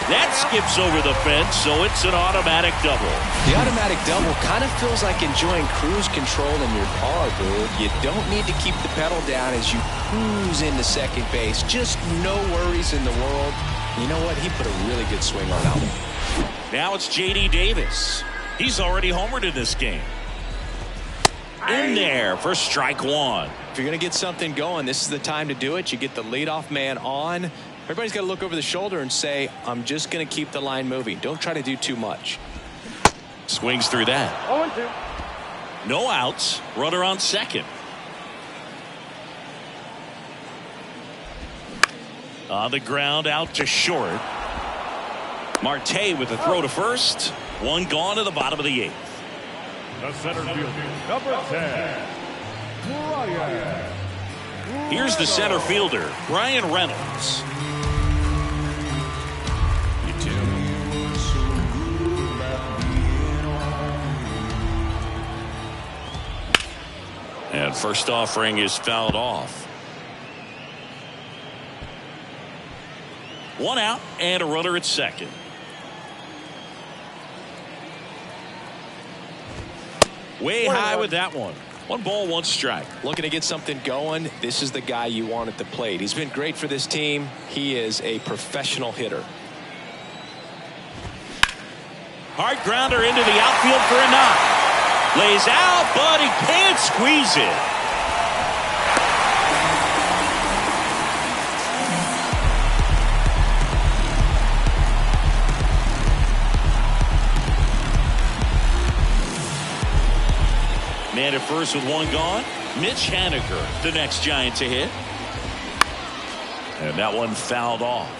That skips over the fence, so it's an automatic double. The automatic double kind of feels like enjoying cruise control in your car, dude. You don't need to keep the pedal down as you cruise into second base. Just no worries in the world. You know what? He put a really good swing on that one. Now it's J.D. Davis. He's already homered in this game. In there for strike 1. If you're going to get something going, this is the time to do it. You get the leadoff man on. Everybody's got to look over the shoulder and say, I'm just going to keep the line moving. Don't try to do too much. Swings through that. 0-2. No outs. Runner on second. On the ground, out to short. Marte with a throw to first. One gone to the bottom of the 8th. The center fielder, number 10, Brian. Here's the center fielder, Brian Reynolds. And first offering is fouled off. 1 out and a runner at second. Way high with that one. 1 ball, 1 strike. Looking to get something going. This is the guy you want at the plate. He's been great for this team. He is a professional hitter. Hard grounder into the outfield for a knock. Lays out, but he can't squeeze it. Man at first with 1 gone. Mitch Haniger, the next Giant to hit. And that one fouled off.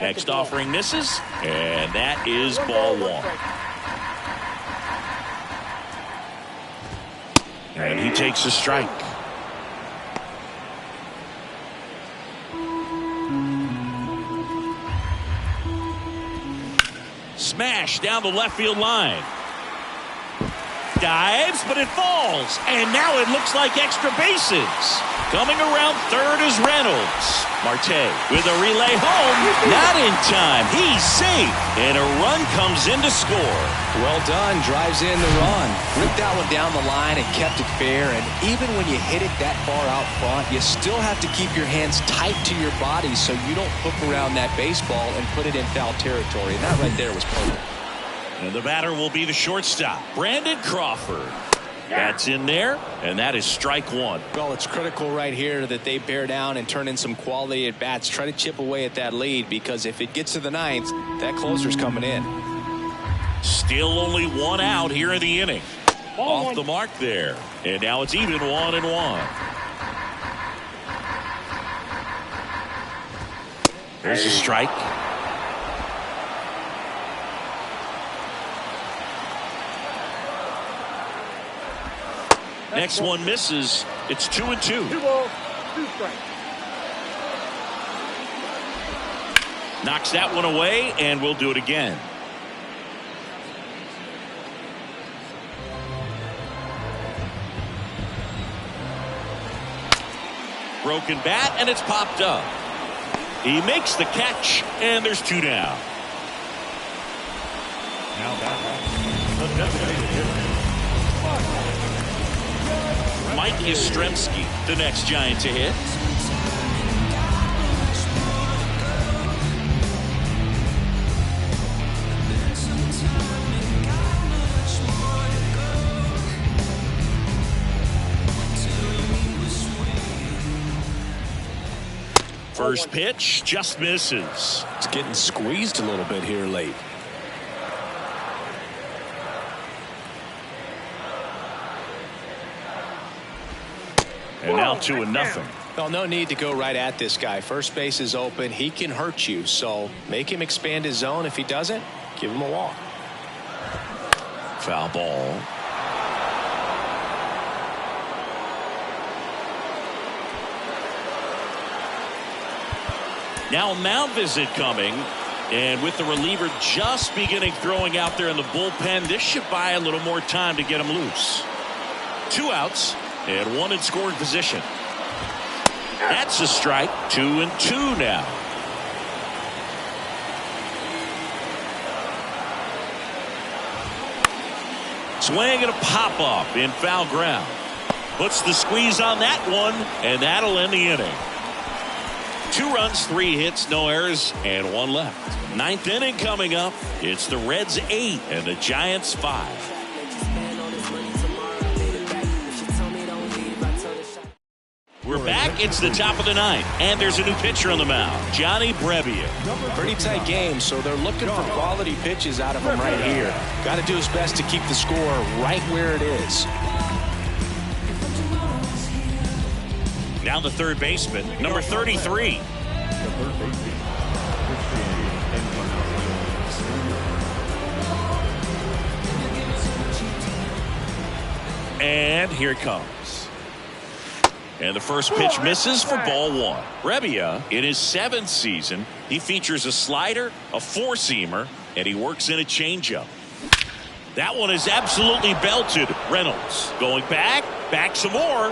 Next offering misses, and that is ball 1. And he takes a strike. Smash down the left field line. Dives, but it falls. And now it looks like extra bases. Coming around third is Reynolds. Marte with a relay home. Not in time. He's safe. And a run comes in to score. Well done. Drives in the run. Ripped that one down the line and kept it fair. And even when you hit it that far out front, you still have to keep your hands tight to your body so you don't hook around that baseball and put it in foul territory. And that right there was perfect. And the batter will be the shortstop, Brandon Crawford. That's in there, and that is strike 1. Well, it's critical right here that they bear down and turn in some quality at bats. Try to chip away at that lead, because if it gets to the 9th, that closer's coming in. Still only 1 out here in the inning. Ball Off the mark there. And now it's even 1-1. There's a strike. Next one misses. It's 2-2. 2 balls, 2 strikes. Knocks that one away, and we'll do it again. Broken bat, and it's popped up. He makes the catch, and there's 2 down. Now back. The designated hitter. Mike Yastrzemski, the next Giant to hit. First pitch just misses. It's getting squeezed a little bit here late. And now 2-0. Well, no need to go right at this guy. First base is open. He can hurt you, so make him expand his zone. If he doesn't, give him a walk. Foul ball. Now a mound visit coming, and with the reliever just beginning throwing out there in the bullpen, this should buy a little more time to get him loose. 2 outs and 1 in scoring position. That's a strike. 2-2 now. Swing and a pop up in foul ground. Puts the squeeze on that one, and that'll end the inning. 2 runs, 3 hits, no errors, and 1 left. 9th inning coming up. It's the Reds 8 and the Giants 5. We're back. It's the top of the 9th, and there's a new pitcher on the mound, Johnny Brebbia. Pretty tight game, so they're looking for quality pitches out of him right here. Got to do his best to keep the score right where it is. Now the third baseman, number 33. And here it comes. And the first pitch misses for ball one. Rebbia, in his 7th season, he features a slider, a four-seamer, and he works in a changeup. That one is absolutely belted. Reynolds going back some more,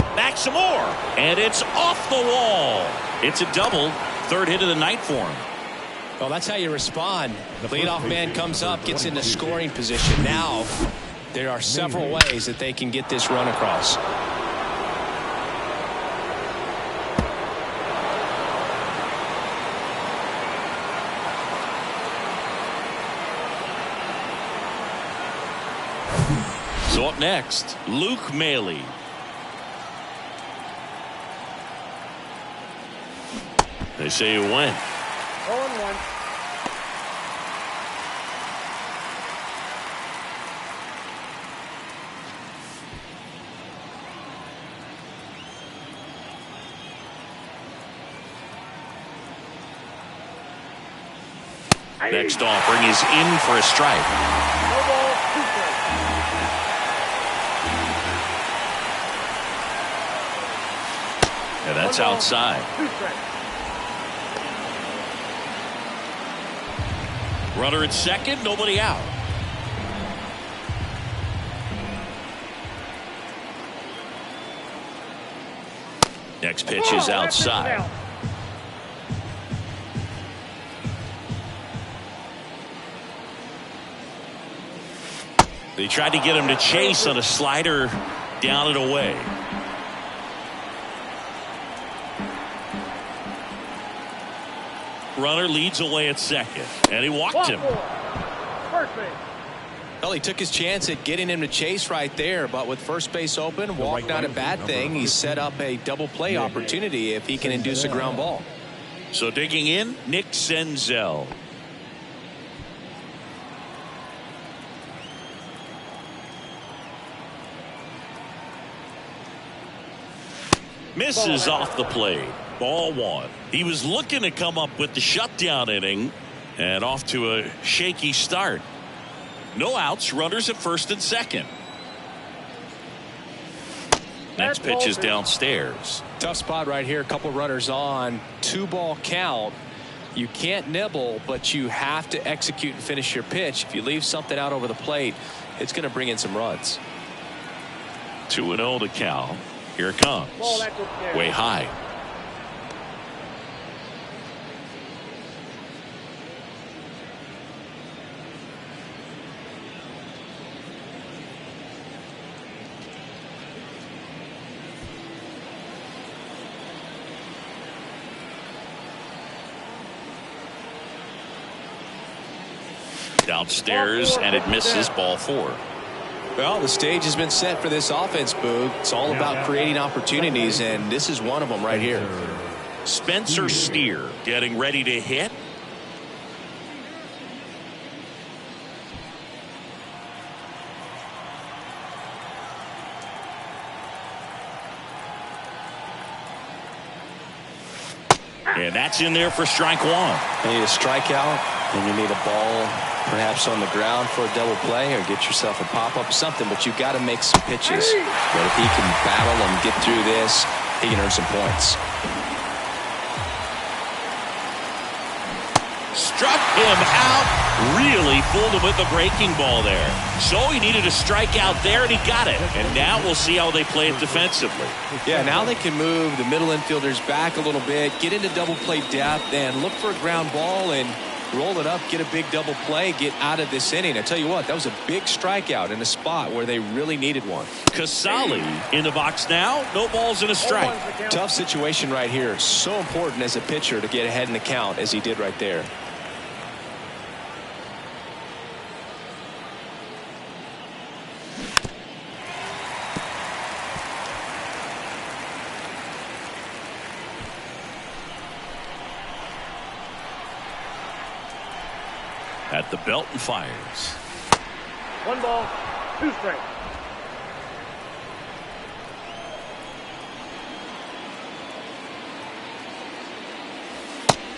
and it's off the wall. It's a double, 3rd hit of the night for him. Well, that's how you respond. The leadoff man comes up, gets into scoring position. Now, there are several ways that they can get this run across. So up next, Luke Maley. They say you win. 0-1. Next offering is in for a strike. No ball, 2 strikes. And that's outside. 2 strikes. Runner at second, nobody out. Next pitch is outside. They tried to get him to chase on a slider down and away. Runner leads away at second, and he walked him. First base. Well, he took his chance at getting him to chase right there, but with first base open, walk not a bad thing. He set up a double play opportunity if he can induce a ground ball. So digging in, Nick Senzel. Misses off the plate. Ball one. He was looking to come up with the shutdown inning and off to a shaky start. No outs, runners at first and second. Next pitch is downstairs. Tough spot right here. A couple runners on. 2-ball count. You can't nibble, but you have to execute and finish your pitch. If you leave something out over the plate, it's going to bring in some runs. 2-0 to Cal. Here it comes. Way high. Downstairs, and it misses. Ball 4. Well, the stage has been set for this offense, Boog. It's all about creating opportunities, and this is one of them right here. Spencer Steer getting ready to hit. And that's in there for strike one. You need a strikeout, and you need a ball perhaps on the ground for a double play, or get yourself a pop-up or something, but you've got to make some pitches. But if he can battle and get through this, he can earn some points. Struck him out. Really fooled him with the breaking ball there. So he needed a strikeout there, and he got it. And now we'll see how they play it defensively. Yeah, now they can move the middle infielders back a little bit, get into double play depth, and look for a ground ball and roll it up, get a big double play, get out of this inning. I tell you what, that was a big strikeout in a spot where they really needed one. Casali in the box now. No balls and a strike. Tough situation right here. So important as a pitcher to get ahead in the count as he did right there. At the belt and fires. 1 ball, 2 strikes.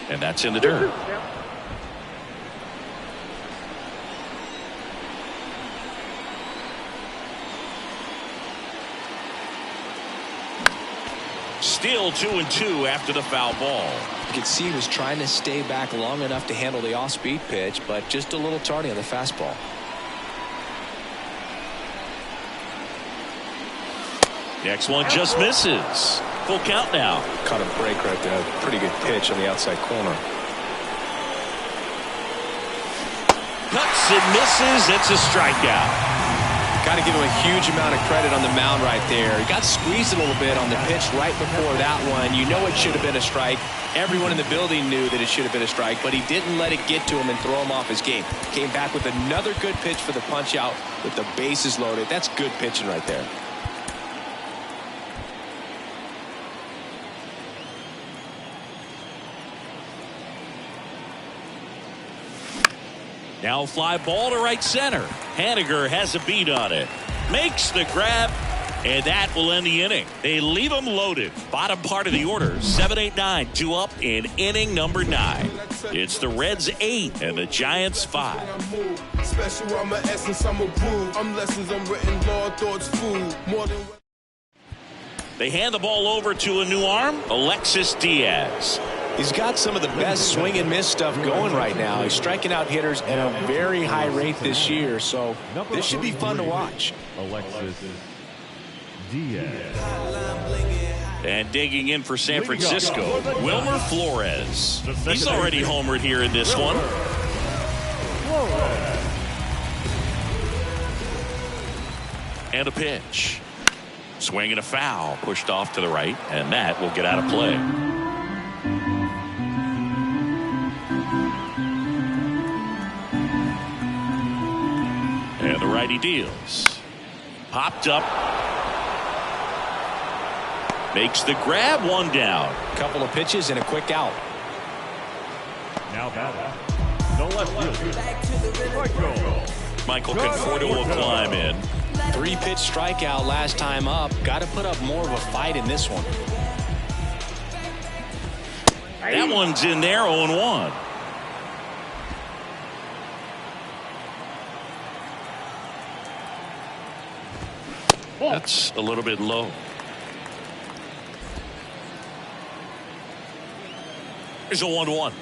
And that's in the dirt. Still 2-2 after the foul ball. You could see he was trying to stay back long enough to handle the off-speed pitch, but just a little tardy on the fastball. Next one just misses. Full count now. Caught a break right there. Pretty good pitch on the outside corner. Cuts and misses. It's a strikeout. Got to give him a huge amount of credit on the mound right there. He got squeezed a little bit on the pitch right before that one. You know it should have been a strike. Everyone in the building knew that it should have been a strike, but he didn't let it get to him and throw him off his game. Came back with another good pitch for the punch out with the bases loaded. That's good pitching right there. Now fly ball to right center. Haniger has a beat on it. Makes the grab, and that will end the inning. They leave them loaded. Bottom part of the order, 7-8-9, 2 up in inning number 9. It's the Reds 8 and the Giants 5. Special, I'm an essence, I'm a brew. I'm lessons, I'm written law, thoughts, food. More than. They hand the ball over to a new arm, Alexis Diaz. He's got some of the best swing and miss stuff going right now. He's striking out hitters at a very high rate this year, so this should be fun to watch. Alexis Diaz. And digging in for San Francisco, Wilmer Flores. He's already homered here in this one. And a pitch. Swing and a foul, pushed off to the right, and that will get out of play. And the righty deals. Popped up. Makes the grab, one down. Couple of pitches and a quick out. Now batting. No left fielder. Michael Conforto will climb in. 3-pitch strikeout last time up. Got to put up more of a fight in this one. That one's in there, 0-1. That's a little bit low. Here's a 1-1.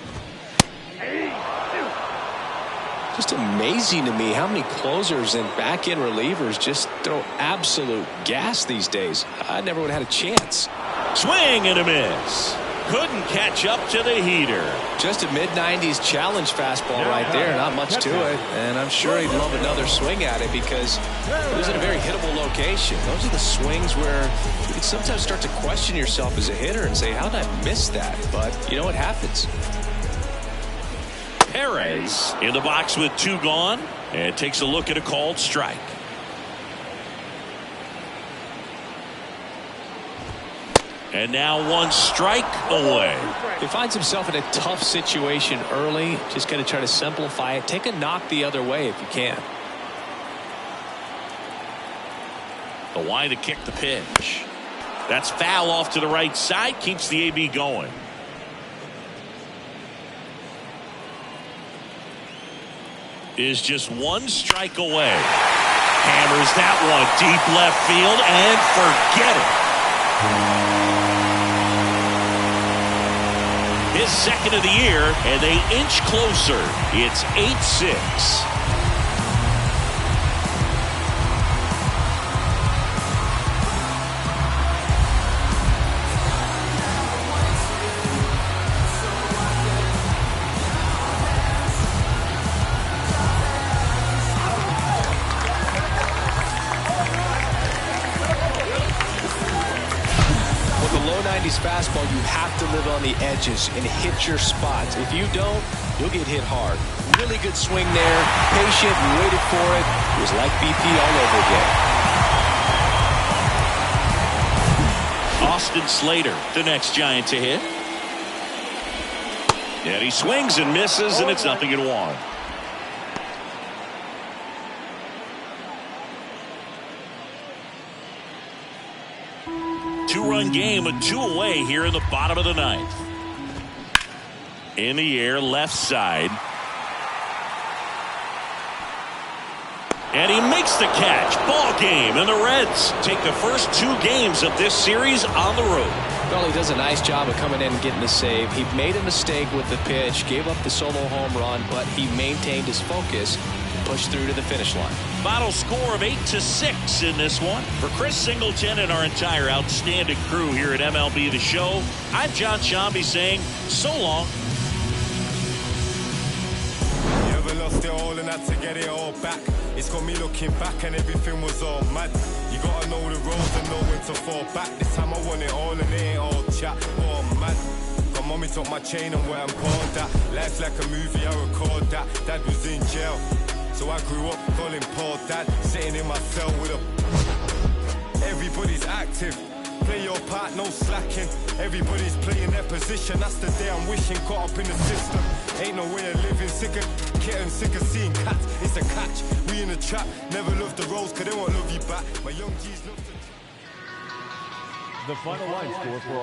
Just amazing to me how many closers and back-end relievers just throw absolute gas these days. I never would have had a chance. Swing and a miss. Couldn't catch up to the heater. Just a mid-90s challenge fastball right there. Not much to it. And I'm sure he'd love another swing at it because it was in a very hittable location. Those are the swings where you can sometimes start to question yourself as a hitter and say, how did I miss that? But, you know, it happens. Perez in the box with 2 gone and takes a look at a called strike. And now 1 strike away. He finds himself in a tough situation early. Just got to try to simplify it. Take a knock the other way if you can. The wide to kick the pitch. That's foul off to the right side. Keeps the AB going. Is just 1 strike away. Hammers that one deep left field and forget it. His second of the year, and they inch closer. It's 8-6. Fastball, you have to live on the edges and hit your spots. If you don't, you'll get hit hard. Really good swing there. Patient, waited for it. It was like BP all over again. Austin Slater, the next Giant to hit. And he swings and misses, and it's 0-1. Two-run game, a 2 away here in the bottom of the 9th. In the air, left side. And he makes the catch. Ball game, and the Reds take the first 2 games of this series on the road. Well, he does a nice job of coming in and getting the save. He made a mistake with the pitch, gave up the solo home run, but he maintained his focus and pushed through to the finish line. Final score of 8-6 in this one. For Chris Singleton and our entire outstanding crew here at MLB The Show, I'm John Shambi saying so long. You ever lost it all and had to get it all back? It's got me looking back and everything was all mad. You gotta know the roads and know when to fall back. This time I want it all and it ain't all chat. Oh man, got mommy took my chain and where I'm poured that. Life's like a movie, I record that. Dad was in jail, so I grew up calling Paul Dad. Sitting in my cell with a... Everybody's active. Play your part, no slacking. Everybody's playing their position. That's the day I'm wishing. Caught up in the system. Ain't no way of living. Sick of kitten, sick of seeing cats. It's a catch. We in a trap. Never love the roads, cause they won't love you back. My young G's love to... The final line score for